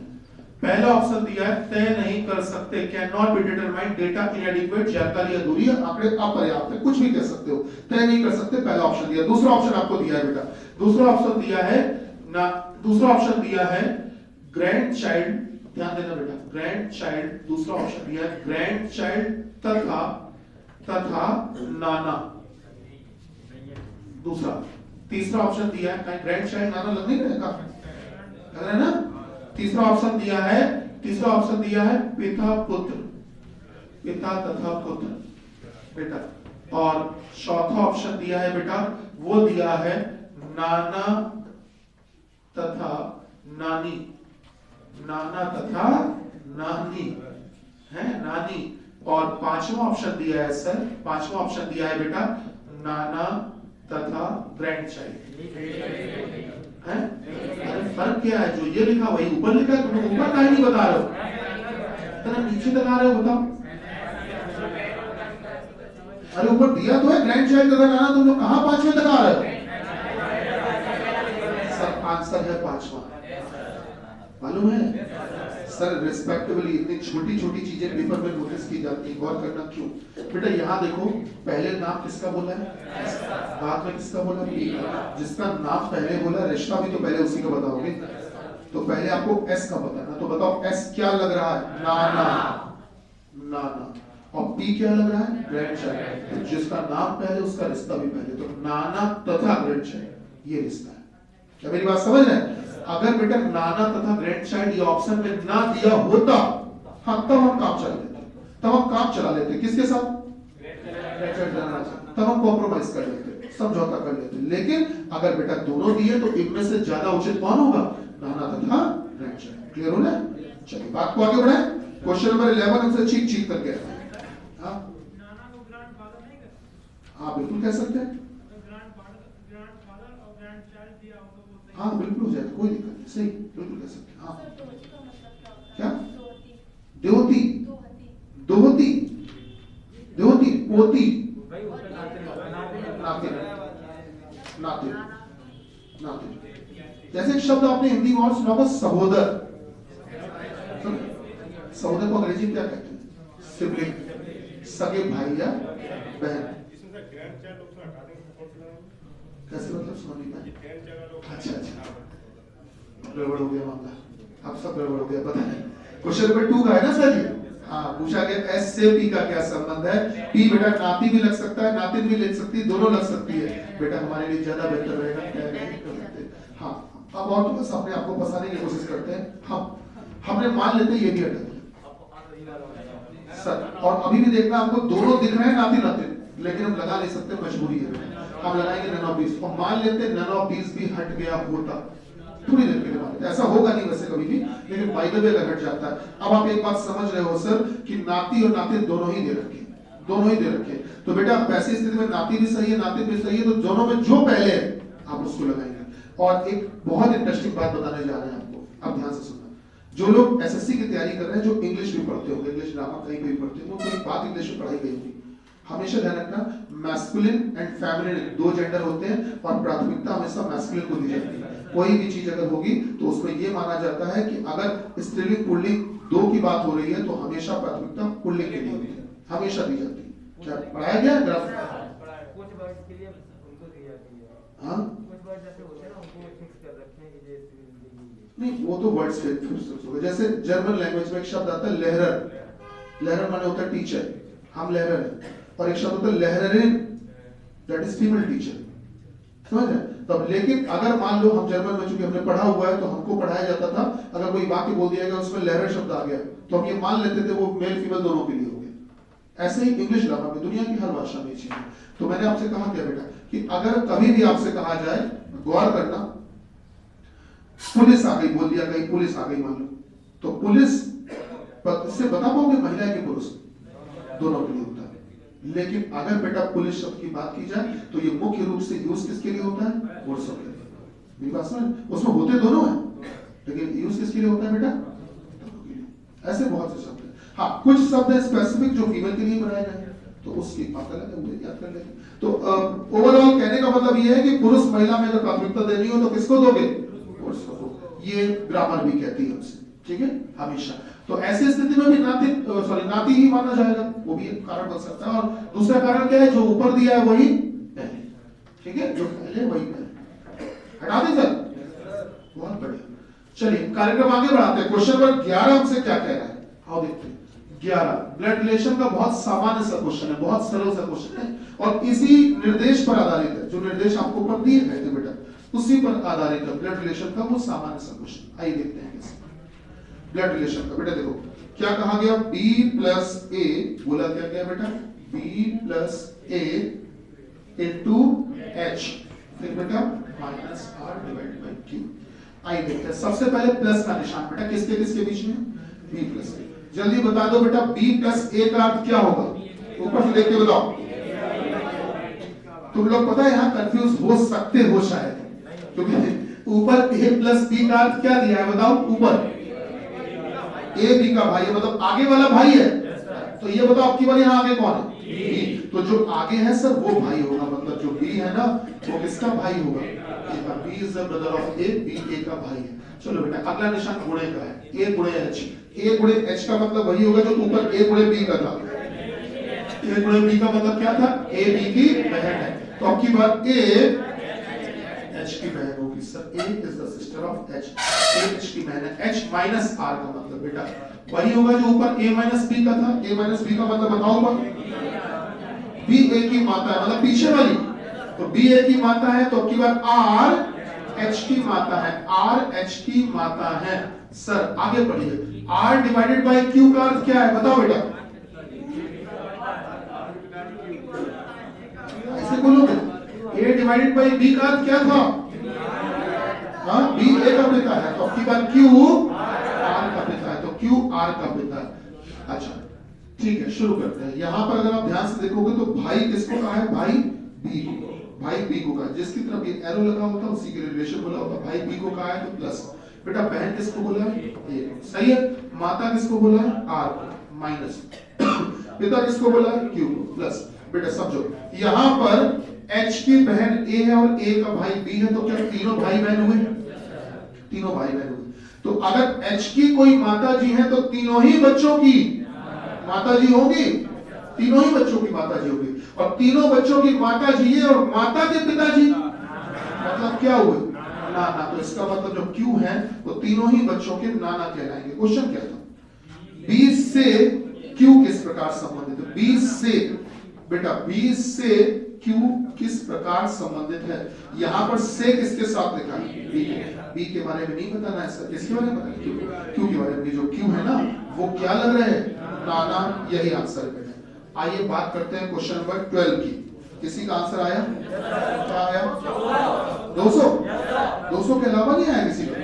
पहला ऑप्शन दिया है तय नहीं कर सकते, can not be determined, data इनएडिक्वेट, जानकारी अधूरी है, आंकड़े अपर्याप्त है, कुछ भी कह सकते हो, तय नहीं कर सकते, पहला ऑप्शन दिया। दूसरा ऑप्शन आपको दिया है बेटा, दूसरा ऑप्शन दिया है ना, दूसरा ऑप्शन दिया है ग्रैंड चाइल्ड, ध्यान देना बेटा, ग्रैंड चाइल्ड, दूसरा ऑप्शन दिया है ग्रैंड चाइल्ड तथा नाना, दूसरा। तीसरा ऑप्शन दिया है ग्रैंड चाइल्ड नाना, लग नहीं रहेगा, लग रहा है ना? तीसरा ऑप्शन दिया है पिता पुत्र, पिता तथा पुत्र बेटा। और चौथा ऑप्शन दिया है बेटा, वो दिया है नाना तथा नानी, नाना तथा नानी है, नानी। और पांचवा ऑप्शन दिया है सर, पांचवा ऑप्शन दिया है बेटा नाना तथा ग्रैंड चाइल्ड है। अरे फर्क क्या है? जो ये लिखा वही ऊपर लिखा है, तुम ऊपर काहे नहीं बता रहे हो, इतना नीचे तक आ रहे हो, बताओ। अरे ऊपर दिया तो है ग्रैंड चाइल्ड तथा नाना, तुम लोग कहां पांचवें तक आ रहे हो? सर आंसर है पांचवा, मालूम है सर। रिस्पेक्टेबली इतनी छोटी छोटी चीजें पेपर में नोटिस की जाती है, गौर करना क्यों बेटा। यहाँ देखो पहले नाम किसका बोला है, बाद में किसका बोला, पी का। जिसका नाम पहले बोला, रिश्ता भी तो पहले उसी का बताओगे। तो पहले आपको एस का बताना, तो बताओ एस क्या लग रहा है? नाना, नाना। और पी क्या लग रहा है? Grand child. तो जिसका नाम पहले उसका रिश्ता भी पहले, तो नाना तथा ग्रैंड चाइल्ड ये रिश्ता है। क्या मेरी बात समझ रहे हैं? अगर बेटा नाना तथा ग्रैंड चाइल्ड ये ऑप्शन में ना दिया होता, हाँ तब हम काम चला लेते, तब हम काम चला लेते किसके साथ? ग्रैंड चाइल्ड, तब हम कॉम्प्रोमाइज कर लेते, समझौता कर लेते। लेकिन अगर बेटा दोनों दिए तो इनमें से ज्यादा उचित कौन होगा? नाना तथा ग्रैंड चाइल्ड। क्लियर हो ना? चलिए बात को आगे बढ़ाएं। क्वेश्चन नंबर 11 हमसे चीख करके हाँ बिल्कुल कह सकते हैं, हाँ बिल्कुल हो जाएगा, कोई दिक्कत नहीं, सही बिल्कुल कह सकते हैं। हाँ क्या? देवती, दोहती, देवती, पोती, नातिन, नातिन, नातिन। जैसे एक शब्द आपने हिंदी में और सुना होगा सहोदर, सहोदर को अंग्रेजी में क्या कहते हैं? सिबलिंग, सगे भाई या बहन। कैसे मतलब समझ नहीं पाए? अच्छा गड़बड़ हो गया मामला, अब सब गड़बड़ हो गया, पता नहीं। क्वेश्चन नंबर 2 का है ना सर ये? हाँ, पूछा गया एस से पी का क्या संबंध है। पी बेटा नाती भी लग सकता है, नातिन भी लग सकती है, दोनों लग सकती है। बेटा हमारे लिए ज्यादा बेहतर रहेगा क्या नहीं कर सकते। हाँ, अब और बस अपने आप को फंसाने की कोशिश करते हैं। हमने मान लेते हैं ये भी हटा सर, और अभी भी देखना आपको दोनों दिख रहे हैं नाती नातिन, लेकिन हम लगा नहीं सकते, मजबूरी है। हम लगाएंगे नन ऑफ 20 और मान लेते हैं नन ऑफ 20 भी हट गया होता, थोड़ी देर के लिए मान लेते, ऐसा होगा नहीं वैसे कभी भी, लेकिन बाय द वे अगर हट जाता है। अब आप एक बात समझ रहे हो सर कि नाती और नातिन दोनों ही दे रखे, दोनों ही दे रखे। तो बेटा वैसी स्थिति में नाती भी सही है, नातिन भी सही है, तो दोनों में जो पहले है आप उसको लगाएंगे। और एक बहुत इंटरेस्टिंग बात बताने जा रहे हैं आपको, अब ध्यान से सुनना। जो लोग एसएससी की तैयारी कर रहे हैं, जो इंग्लिश भी पढ़ते होंगे, इंग्लिश ड्रामा कहीं भी पढ़ते होंगे, कोई बात इंग्लिश में पढ़ाई गई होगी, हमेशा ध्यान रखना मैस्कुलिन एंड फेमिनिन दो जेंडर होते हैं और प्राथमिकता हमेशा मैस्कुलिन को दी जाती है। कोई भी चीज अगर होगी तो उसमें यह माना जाता है कि अगर स्त्रीलिंग पुल्लिंग दो की बात हो रही है तो हमेशा प्राथमिकता पुल्लिंग के लिए होती है, हमेशा दी जाती है। क्या पढ़ाया गया ग्राफ? कुछ वर्ड के लिए उनको दी जाती है। हाँ, कुछ वर्ड जैसे होते हैं ना उनको फिक्स कर रखे हैं कि ये नहीं वो तो वर्ड से फिक्स होगा। जैसे जर्मन लैंग्वेज में एक शब्द आता है लेहरर, लेहरर माने होता है टीचर, हम लेहरर हैं, और एक शब्द होता है लेहररिन, दैट इज फीमेल टीचर, समझ रहे? तब लेकिन अगर मान लो हम जर्मन में चूंकि हमने पढ़ा हुआ है तो हमको पढ़ाया जाता था अगर कोई वाक्य बोल दिया गया उसमें लेहरर शब्द आ गया तो हम ये मान लेते थे वो मेल फीमेल दोनों के लिए हो गया। ऐसे ही इंग्लिश ग्रामर में, दुनिया की हर भाषा में चीज है। तो मैंने आपसे कहा क्या बेटा कि अगर कभी भी आपसे कहा जाए, गौर करना, पुलिस आ गई, बोल दिया गई पुलिस आ गई मान लो, तो पुलिस से बता पाओगे महिला के पुरुष दोनों के लिए होता है। लेकिन अगर बेटा पुलिस शब्द की बात की जाए तो ये मुख्य रूप से यूज किसके लिए होता है? पुरुषों के लिए। मेरी बात समझ? उसमें होते दोनों हैं लेकिन यूज किसके लिए होता है बेटा? दोनों के लिए। ऐसे बहुत से शब्द हैं। हाँ, कुछ शब्द है स्पेसिफिक जो फीमेल के लिए बनाए गए हैं तो उसकी बात अलग है, वो याद कर लेंगे। तो ओवरऑल कहने का मतलब ये है कि पुरुष महिला में अगर प्राथमिकता देनी हो तो किसको दोगे? पुरुष को। ये ग्रामर भी कहती है हमसे, ठीक है, हमेशा। तो ऐसी स्थिति में भी नाती ही माना जाएगा, वो भी एक कारण बन सकता है। और दूसरा कारण क्या है? जो ऊपर दिया है वही पहले, ठीक है, जो पहले वही पहले। हटा दें सर? बहुत बढ़िया। चलिए कार्यक्रम आगे बढ़ाते हैं। क्वेश्चन नंबर 11 हमसे क्या कह रहा है, आओ देखते हैं। 11 ब्लड रिलेशन का बहुत सामान्य सा क्वेश्चन है, बहुत सरल सा क्वेश्चन है और इसी निर्देश पर आधारित है। जो निर्देश आपको ऊपर दिए गए थे बेटा उसी पर आधारित है ब्लड रिलेशन का, वो सामान्य सा क्वेश्चन। आइए देखते हैं कैसे ब्लड रिलेशन का। बेटा देखो क्या कहा गया, B प्लस A, बोला क्या गया बेटा, B plus A into H, फिर बेटा minus R divided by Q। आइए देखते हैं। सबसे पहले प्लस का निशान बेटा किसके किसके बीच में? B plus A। जल्दी बता दो बेटा B प्लस A का अर्थ क्या होगा? ऊपर से देख के बताओ। तुम लोग पता है यहाँ कंफ्यूज हो सकते हो शायद, क्योंकि ऊपर A प्लस B का अर्थ क्या दिया है बताओ? ऊपर A B का भाई है, मतलब आगे वाला भाई है। तो ये बताओ आपकी बार यहाँ आगे कौन है? B। तो जो आगे है सर वो भाई होगा, मतलब जो B है ना वो किसका भाई होगा? A का। B is the brother of A, B A का भाई है। चलो बेटा अगला निशान गुणे का है, A गुणे H। A गुणे H का मतलब वही होगा जो ऊपर A गुणे B का था। A गुणे B का मतलब क्या था? A B की बहन है। तो अब की बात A H की बहन होगी sir. A is the sister of H, A H की बहन है। H माइनस R का मतलब बेटा वही होगा जो ऊपर A माइनस B का था। A माइनस B का मतलब बताओ ऊपर B A की माता है, मतलब पीछे वाली। तो B A की माता है तो अब की बार R H की माता है, R H की माता है। सर आगे पढ़िए, R डिवाइडेड बाई Q का अर्थ क्या है बताओ बेटा? ऐसे बोलोगे। A डिवाइडेड बाई B का अर्थ क्या था? हाँ, B A का पिता है तो आपकी बात Q R का पिता है, तो Q R का पिता है। अच्छा ठीक है, शुरू करते हैं। यहाँ पर अगर आप ध्यान से देखोगे तो भाई किसको कहा है? भाई B को, भाई B को कहा है। जिसकी तरफ ये एरो लगा होता है उसी के रिलेशन बोला होता है। भाई B को कहा है तो प्लस। बेटा बहन किसको बोला है? A। सही है। माता किसको बोला है? R को, माइनस। पिता किसको बोला है? Q को, प्लस। बेटा समझो यहाँ पर H की बहन A है और A का भाई B है, तो क्या तीनों भाई बहन हुए? तीनों भाई बहन हुए। तो अगर H की कोई माता जी है तो तीनों ही बच्चों की माता जी होगी, तीनों ही बच्चों की माता जी होगी। और तीनों बच्चों की माता जी है और माता के पिताजी मतलब क्या हुए? नाना। तो इसका मतलब जो Q है वो तीनों ही बच्चों के नाना कहलाएंगे। क्वेश्चन क्या था? 20 से Q किस प्रकार संबंधित है? B से बेटा B से Q किस प्रकार संबंधित है? यहाँ पर से किसके साथ लिखा है? B के बारे में नहीं बताना है सर, किसके बारे में बताना? Q के बारे में। जो Q है ना वो क्या लग रहा है? नाना, यही आंसर है बेटा। आइए बात करते हैं क्वेश्चन नंबर 12 की। किसी का आंसर आया? क्या आया? 200 के अलावा नहीं आया किसी का?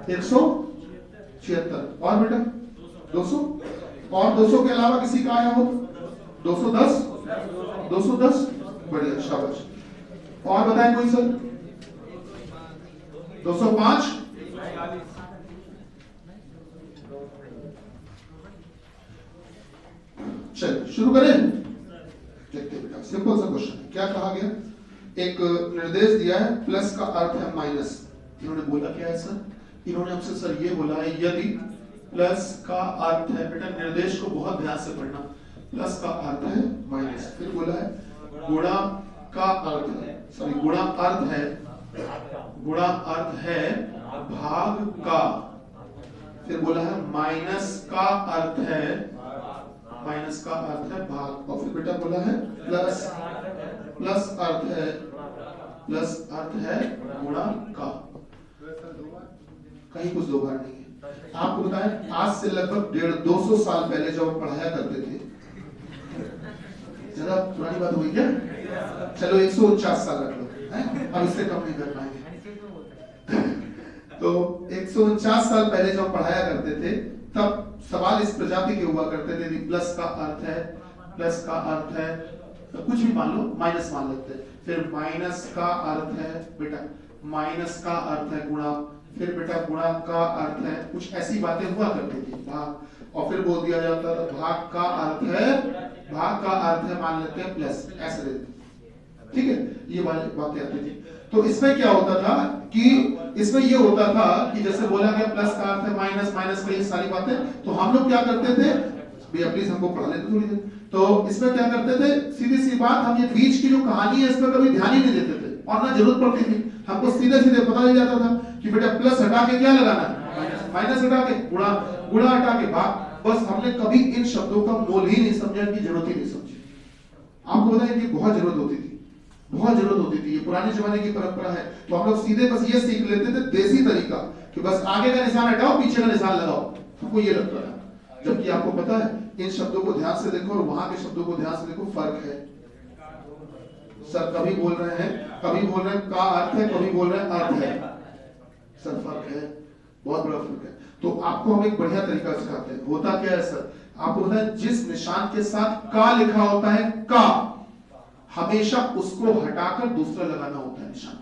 176 और बेटा 200 और 200 के अलावा किसी का आया हो? 210 बढ़िया, शाबाश। और बताएं कोई सर? 205 चलिए शुरू करें। देखते हैं बेटा, सिंपल सा क्वेश्चन है। क्या कहा गया? एक निर्देश दिया है, प्लस का अर्थ है माइनस। इन्होंने बोला क्या है सर? इन्होंने हमसे सर ये बोला है यदि प्लस का अर्थ है, बेटा निर्देश को बहुत ध्यान से पढ़ना, प्लस का अर्थ है माइनस, फिर बोला है गुणा का अर्थ है, सॉरी गुणा अर्थ है भाग का, फिर बोला है माइनस का अर्थ है भाग, और फिर बेटा बोला है प्लस अर्थ है गुणा का। कहीं कुछ दो बार नहीं है। आपको बताएं आज से लगभग 150-200 साल पहले जब हम पढ़ाया करते थे, ज्यादा पुरानी बात हुई क्या? चलो 149 साल रख लो, अब इससे कम नहीं कर पाएंगे। तो 149 साल पहले जब पढ़ाया करते थे तब सवाल इस प्रजाति के हुआ करते थे, प्लस का अर्थ है तो कुछ भी मान लो, माइनस मान लेते हैं, फिर माइनस का अर्थ है बेटा, माइनस का अर्थ है गुणा, फिर बेटा गुणा का अर्थ है, कुछ ऐसी बातें हुआ करती थी भाग, और फिर बोल दिया जाता था भाग का अर्थ है मान लेते हैं प्लस, ऐसे देते, ठीक है, ये वाली बातें आती थी। तो इसमें क्या होता था कि इसमें ये होता था कि जैसे बोला गया प्लस का अर्थ है माइनस, माइनस का ये सारी बातें, तो हम लोग क्या करते थे भैया, प्लीज हमको पढ़ा लेते थोड़ी देर। तो इसमें क्या करते थे, सीधी सी बात, हम ये बीच की जो कहानी है इसमें कभी ध्यान ही नहीं देते थे और ना जरूरत पड़ती थी, हमको सीधे सीधे पता चल जाता था कि बेटा प्लस हटा के क्या लगाना है, माइनस हटा के गुणा, गुणा हटा के भाग। बस हमने कभी इन शब्दों का मोल ही नहीं समझा, इनकी जरूरत ही नहीं समझी। आपको पता है कि बहुत जरूरत होती थी, ये पुराने जमाने की परंपरा है। तो हम लोग सीधे बस ये सीख लेते थे देसी तरीका कि बस आगे का निशान हटाओ पीछे का निशान लगाओ, हमको ये लगता है। जबकि आपको पता है इन शब्दों को ध्यान से देखो और वहां के शब्दों को ध्यान से देखो, फर्क है। सर कभी बोल रहे हैं का अर्थ है, कभी बोल रहे हैं अर्थ है, सर फर्क है, बहुत बड़ा फर्क है। तो आपको हम एक बढ़िया तरीका सिखाते हैं। होता क्या है सर, आपको पता है जिस निशान के साथ का लिखा होता है का, हमेशा उसको हटाकर दूसरा लगाना होता है निशान।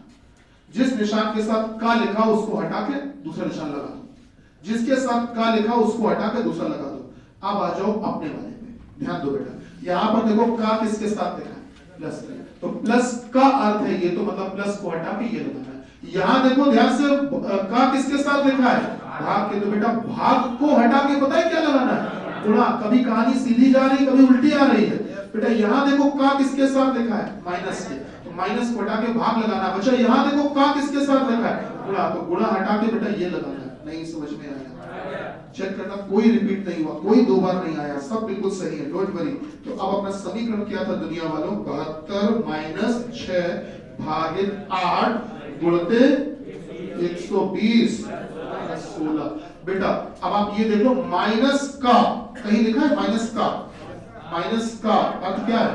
जिस निशान के साथ का लिखा उसको हटा के दूसरा निशान लगा दो, जिसके साथ का लिखा उसको हटा के दूसरा लगा दो। अब आ जाओ अपने वाले पे, ध्यान दो बेटा, यहां पर देखो का किसके साथ लिखा है प्लस, तो प्लस का अर्थ है ये, तो मतलब प्लस को हटा के ये लगाना है। यहां देखो ध्यान से, का किसके साथ लिखा है भाग के, तो बेटा भाग को हटा के पता है क्या लगाना है गुणा। कभी कहानी सीधी जा रही, कभी उल्टी आ रही है बेटा। यहां देखो का किसके साथ लिखा है माइनस के, तो माइनस को हटा के भाग लगाना बच्चा। यहां देखो का किसके साथ लिखा है गुणा, तो गुणा हटा के बेटा ये लगाना है। नहीं समझ में आया चेक करना, कोई रिपीट नहीं हुआ, कोई दो बार नहीं आया, सब बिल्कुल सही है, डोंट वरी। तो अब अपना समीकरण क्या था दुनिया वालों, 72 माइनस 6 भागित 8 गुणते 120 माइनस 16। बेटा अब आप ये देखो माइनस का कहीं लिखा है, माइनस का अर्थ क्या है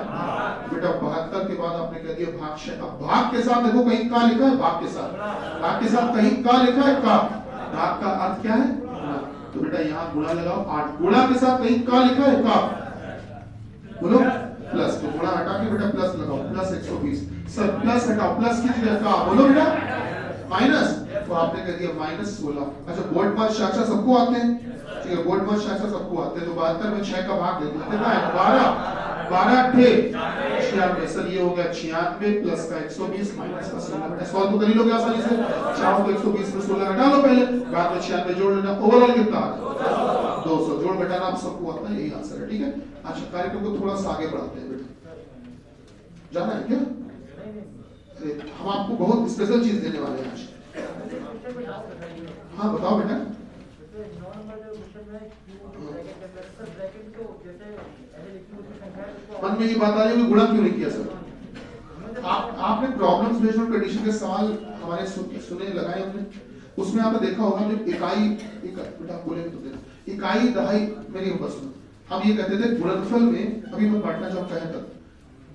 बेटा 72 के बाद आपने कह दिया भाग 6। अब भाग के साथ देखो कहीं का लिखा है, भाग के साथ कहीं का लिखा है, का भाग का अर्थ क्या है, तो बेटा यहाँ गुणा लगाओ 8, गुणा के साथ कहीं का लिखा है का, बोलो प्लस, तो गुणा हटा के बेटा प्लस लगाओ, प्लस 120। सर प्लस हटाओ, प्लस किस जगह का, बोलो बेटा माइनस, तो आपने कह दिया माइनस 16। अच्छा बोर्ड पास शाखा सबको आते हैं, ठीक है, बोर्ड पास शाखा सबको आते हैं। तो 72 में 6 का भाग दे देते हैं, 12 थे 96। सर ये हो गया 96 प्लस का 120 माइनस का 16। बेटा सॉल्व तो कर ही लोगे आसानी से, 4 को 120 में 16 घटा लो पहले, बाद में 96 जोड़ लेना, ओवरऑल कितना 200 जोड़ घटाना आप सबको आता है, यही आंसर है, ठीक है। अच्छा कार्यक्रम को थोड़ा सा आगे बढ़ाते हैं बेटा, जाना है क्या? हम आपको बहुत स्पेशल चीज देने वाले हैं आज। हाँ बताओ बेटा। ये नॉर्मल जो क्वेश्चन में क्यों ब्रैकेट के अंदर सर ब्रैकेट तो जैसे ऐसे लिखी हुई संख्या है उसको मन में ये बात आ रही है कि गुणा क्यों नहीं किया सर? आपने प्रॉब्लम्स बेस्ड ऑन कंडीशन के सवाल हमारे सुने लगाए हमने, उसमें आपने देखा होगा जो इकाई बेटा बोलेंगे तो देना इकाई दहाई मेरी बस सुनो। हम ये कहते थे गुणनफल में, अभी मैं बांटना चाहूँ कहें तक,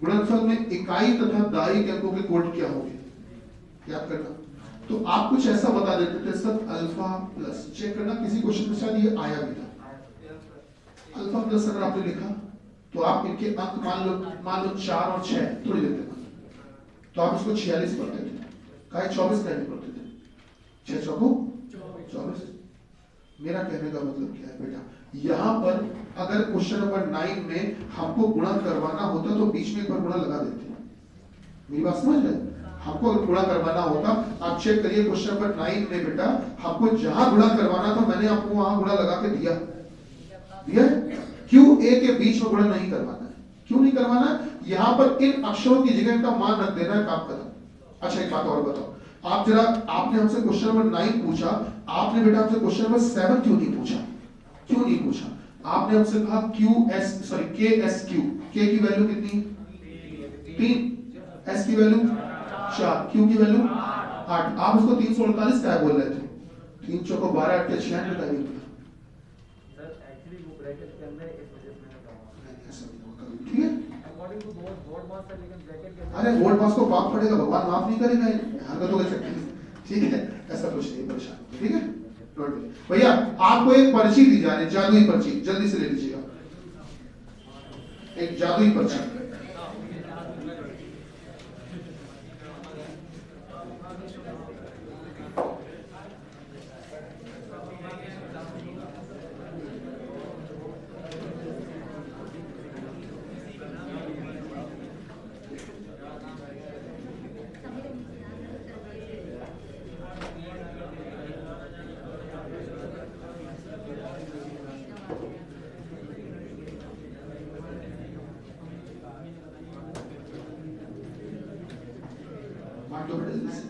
गुणनफल में इकाई तथा दहाई के अंकों के कोड क्या होंगे याद करना। तो आप कुछ ऐसा बता देते थे सर अल्फा प्लस, चेक करना किसी क्वेश्चन में शायद ये आया भी था। अल्फा प्लस अगर आपने लिखा तो आप इनके अंक मान लो 4 और 6 थोड़ी देते थे, तो आप इसको 46 पढ़ते थे, काहे 24 का नहीं पढ़ते थे, 6 चौको 24। मेरा कहने का मतलब क्या है बेटा, यहाँ पर अगर क्वेश्चन नंबर 9 में हमको गुणा करवाना होता तो बीच में एक बार गुणा लगा देते। मेरी बात समझ रहे? हमको अगर गुणा करवाना होता, आप चेक करिए क्वेश्चन नंबर 9 में बेटा हमको जहां गुणा करवाना था मैंने आपको वहां गुणा लगा के दिया। क्यों ए के बीच में गुणा नहीं करवाना है? क्यों नहीं करवाना है? यहाँ पर इन अक्षरों की जगह इनका मान रख देना है काम खत्म। अच्छा एक बात और बताओ, आप जरा, आपने हमसे क्वेश्चन नंबर 9 पूछा, आपने बेटा हमसे क्वेश्चन नंबर 7 क्यों नहीं पूछा? क्यों नहीं पूछा? आपने हमसे कहा के एस क्यू, के की वैल्यू कितनी? 3, एस की वैल्यू 4, क्यू की वैल्यू 8। आप उसको 348 क्या बोल रहे थे? 3 चौको 12 8 96 का नहीं। सर एक्चुअली वो ब्रैकेट के अंदर इस वजह से मैंने कहा ऐसा नहीं होगा, ठीक है? अकॉर्डिंग टू बोर्ड मास है, लेकिन ब्रैकेट के अंदर अरे बोर्ड पास को पाप पड़ेगा, भगवान माफ नहीं करेगा, हरकतों के चक्कर, ठीक है? ऐसा कुछ नहीं, परेशान, ठीक है? नोट करिए भैया, आपको एक पर्ची दी जा रही है, जादुई पर्ची, जल्दी से ले लीजिएगा, एक जादुई पर्ची। बांटो बेटा जल्दी से।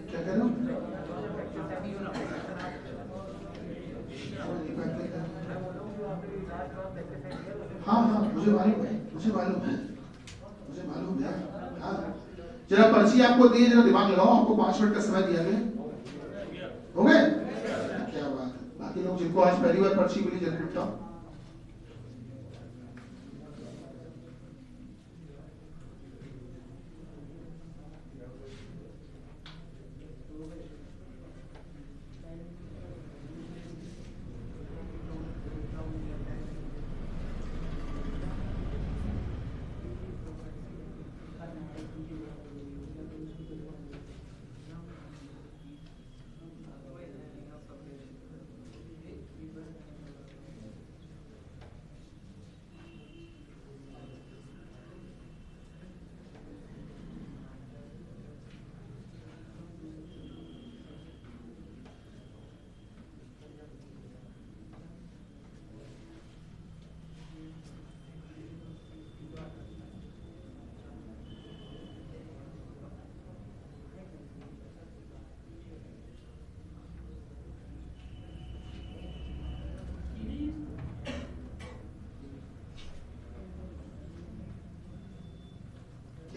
क्या कह रहे हो? हाँ हाँ मुझे मालूम है, मुझे मालूम है, मुझे मालूम है। हाँ जरा पर्ची आपको दी, जरा दिमाग लगाओ, आपको 5 मिनट का समय दिया गया, हो गए? क्या बात है, बाकी लोग जिनको आज पहली बार पर्ची मिली जल्दी उठाओ।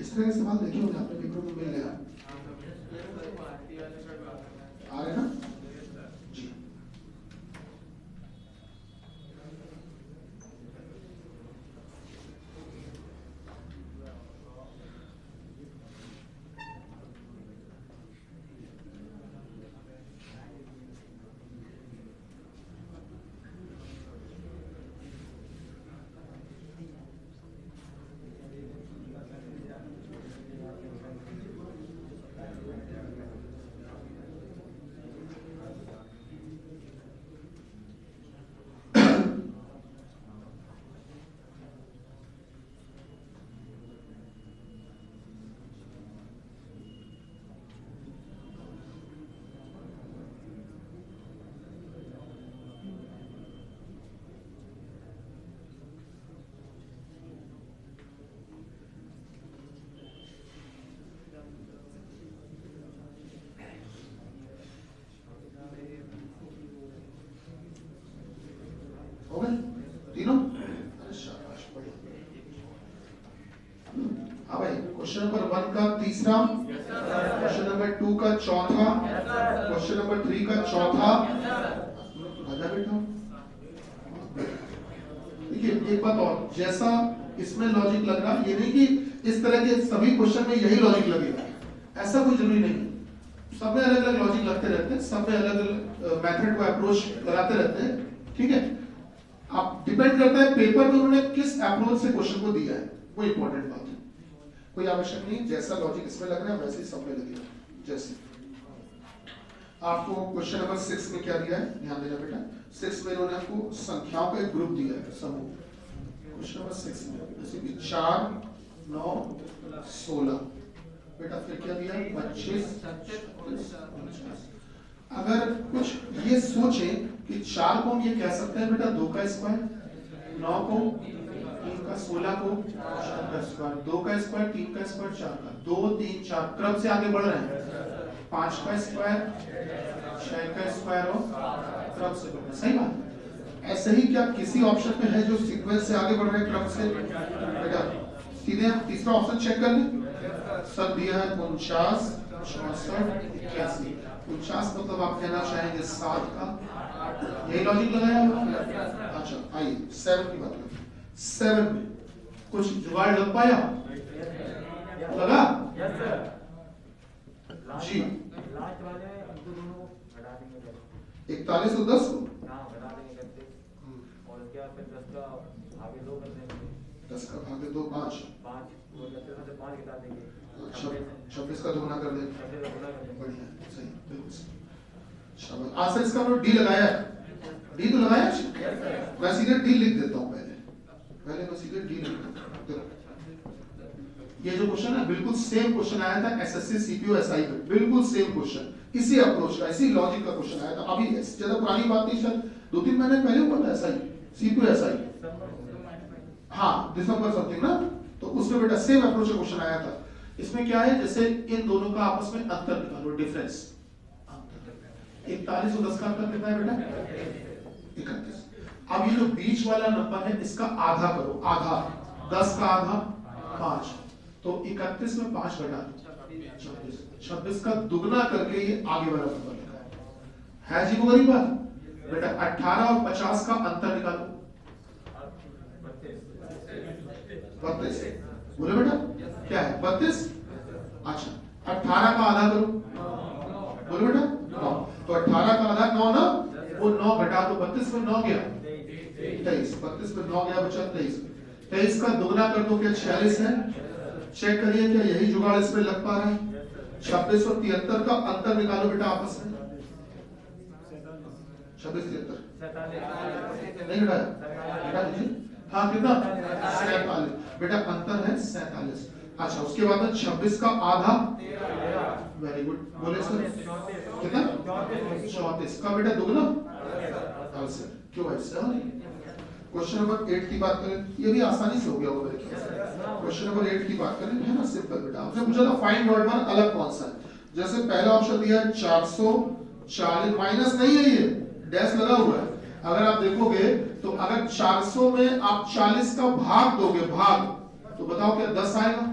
इस तरह के सवाल देखे होंगे आपने पेपरों में, मिल गया आ रहे ना जी। तीसरा, क्वेश्चन नंबर 2 का चौथा, क्वेश्चन नंबर 3 का चौथा। आजा बेटा। देखिए एक बात और, जैसा इसमें लॉजिक लग रहा, ये नहीं कि इस तरह के सभी क्वेश्चन में यही लॉजिक लगेगा, ऐसा कोई जरूरी नहीं। सब में अलग अलग लॉजिक लगते रहते हैं, सब में अलग अलग मेथड को अप्रोच लगाते रहते हैं, ठीक है। आप डिपेंड करता है पेपर में उन्होंने किस अप्रोच से क्वेश्चन को दिया है, वो इंपॉर्टेंट बात है। कोई आवश्यक नहीं जैसा लॉजिक इसमें लग रहा है वैसे ही सब में लगेगा। जैसे आपको क्वेश्चन नंबर 6 में क्या दिया है, ध्यान देना बेटा। 6 में इन्होंने आपको संख्याओं का एक ग्रुप दिया है, समूह। क्वेश्चन नंबर 6 में जैसे कि 4, 9, 16। बेटा फिर क्या दिया है, 25, 49। अगर कुछ ये सोचें कि 4 को हम ये कह सकते हैं बेटा 2 का स्क्वायर, 9 को 3 का, 16 को 4 का स्क्वायर, 2 का स्क्वायर, 3 का स्क्वायर, 4 का, 2, 3, 4 क्रम से आगे बढ़ रहे हैं। 5 का स्क्वायर, 6 का स्क्वायर और क्रम से बढ़ रहे हैं, सही बात। ऐसे ही क्या किसी ऑप्शन में है जो सीक्वेंस से आगे बढ़ रहे हैं क्रम से? बेटा सीधे हम तीसरा ऑप्शन चेक कर लें। सब दिया है 49, 64, 81। 49 मतलब आप कहना चाहेंगे 7 का, यही लॉजिक लगाया। अच्छा आइए 7 की बात करते हैं। 7 में कुछ जुगाड़ लग पाया? लगा जी। लास्ट वाले इनको दोनों को घटा देंगे 41 और 10 को घटा देंगे और क्या फिर 10 का आगे 2 कर देंगे, 10 का आगे 2 5 वो 10 में से 5 घटा देंगे, 26 का दोगुना कर देंगे। 26 का गुना कर देंगे। बढ़िया, सही, बिल्कुल सही। शाबाश। आज से इसका डी लगाया है, डी तो लगाया है। मैं सीधे डी लिख देता हूँ पहले मैं सीधे डी लिख देता हूँ। देखो ये जो क्वेश्चन है बिल्कुल सेम क्वेश्चन आया था एसएससी सीपीओ एसआई में, बिल्कुल सेम क्वेश्चन, इसी अप्रोच का, इसी लॉजिक का क्वेश्चन आया था। अभी ज्यादा पुरानी बात नहीं, शायद 2-3 महीने पहले हुआ था एसआई सीपीओ एसआई, हाँ दिसंबर समथिंग ना। तो उसमें बेटा सेम अप्रोच का क्वेश्चन आया था। इसमें क्या है, जैसे इन दोनों का आपस में अंतर निकालो, डिफरेंस। 41 और 10 का अंतर कितना है बेटा? 31। अब ये जो बीच वाला नंबर है इसका आधा करो, आधा 10 का आधा 5, तो 31 में 5 घटा दो 26 का दुगना करके ये आगे वाला नंबर लिखा है जी। वो गरीब बात बेटा 18 और 50 का अंतर निकालो, 32। बोले बेटा क्या है 32? अच्छा 18 का आधा करो, बोले बेटा 9। तो 18 का आधा 9 ना, वो 9 घटा दो, 32 में 9 गया 23, 32 में 9 गया बचा 23। 23 का दुगना कर दो, क्या 46 है? चेक करिए क्या यही जुगाड़ इसमें लग पा रहा है। 26 और 73 का अंतर निकालो बेटा आपस में, 26 73 नहीं घटाया दीजिए, हाँ कितना 47 बेटा अंतर है 47। अच्छा उसके बाद में 26 का आधा, वेरी गुड, बोले सर कितना 34 का बेटा दुगना, क्यों भाई सर। क्वेश्चन नंबर 8 की बात करें, ये भी आसानी से हो गया होगा मेरे ख्याल से। क्वेश्चन नंबर 8 की बात करें, है ना सिंपल बेटा। आपने पूछा था फाइंड ऑड वन अलग कौन सा है। जैसे पहला ऑप्शन दिया है 440, माइनस नहीं है ये, डैश लगा हुआ है। अगर आप देखोगे तो अगर 400 में आप 40 का भाग दोगे, भाग, तो बताओ क्या 10 आएगा,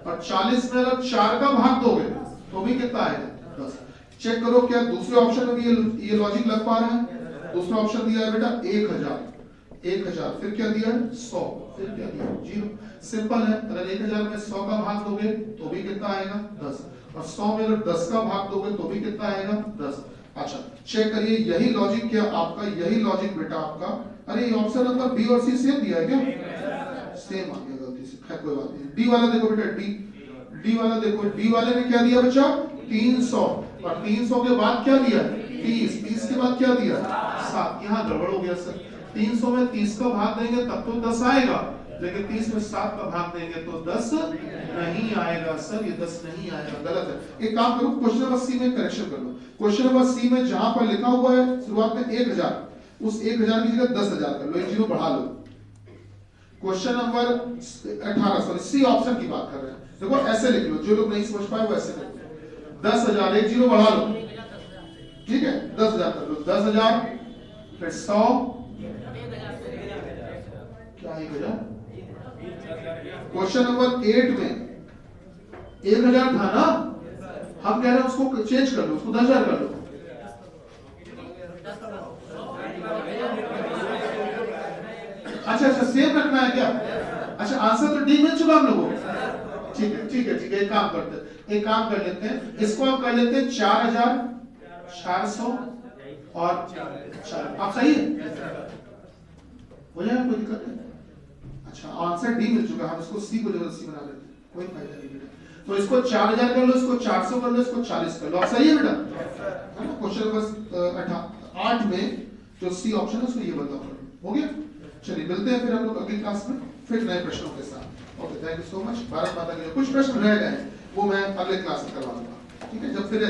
और 40 में अगर 4 का भाग दोगे तो भी कितना आएगा 10। चेक करो क्या दूसरे ऑप्शन में भी ये लॉजिक लग पा रहा है। दूसरा ऑप्शन दिया है बेटा 1000, फिर क्या दिया है 100, फिर क्या दिया 0। सिंपल है, अगर 1000 में 100 का भाग दोगे तो भी कितना आएगा 10, और 100 में अगर 10 का भाग दोगे तो भी कितना आएगा 10। अच्छा चेक करिए यही लॉजिक क्या आपका, यही लॉजिक बेटा आपका, अरे ये ऑप्शन नंबर बी और सी सेम दिया है क्या? सेम आ गया गलती से, खैर कोई बात नहीं। डी वाला देखो बेटा, डी वाला देखो, डी वाले ने क्या दिया बच्चा 300, और 300 के बाद क्या दिया 30 के बाद क्या दिया 7। यहाँ गड़बड़ हो गया सर, 300 में 30 का भाग देंगे तब तो 10 आएगा, लेकिन 30 में 7 का भाग देंगे तो 10 नहीं आएगा सर, ये 10 नहीं आएगा, गलत है। एक काम करो क्वेश्चन नंबर सी में करेक्शन कर लो। क्वेश्चन नंबर सी में जहां पर लिखा हुआ है शुरुआत में 1000, उस 1000 की जगह 10,000 कर लो, एक जीरो बढ़ा लो। Question number 18 sorry C option की बात कर रहे हैं, देखो ऐसे लिख लो, जो लोग नहीं समझ पाए वो ऐसे लिख लो, 10,000 एक जीरो बढ़ा लो, ठीक है 10,000 कर लो, 10,000 फिर 100 क्या 1000। क्वेश्चन नंबर 8 में 1000 था ना, हम कह रहे हैं उसको चेंज कर लो, उसको 10,000 कर लो। अच्छा सेम रखना है क्या? अच्छा आंसर तो डी मिल चुका हम लोगों को। ठीक है ठीक है ठीक है, एक काम करते हैं, एक काम कर लेते हैं, इसको हम कर लेते हैं 4,400 और 4, आप सही है? हो जाएगा, कोई दिक्कत नहीं। अच्छा आंसर डी मिल चुका, हम इसको सी को जबरदस्ती बना देते हैं, कोई फायदा नहीं बेटा। तो इसको 4,000 कर लो, इसको 400 कर लो, इसको 40 कर लो, आप सही है बेटा? है ना? क्वेश्चन नंबर 8 में जो सी ऑप्शन है उसको ये बताओ, हो गया? चलिए मिलते हैं फिर हम लोग अगली क्लास में फिर नए प्रश्नों के साथ। Okay thank you so much. Bharat माता के लिए कुछ प्रश्न रह गए वो मैं अगले क्लास में करवा दूंगा, ठीक है? जब फिर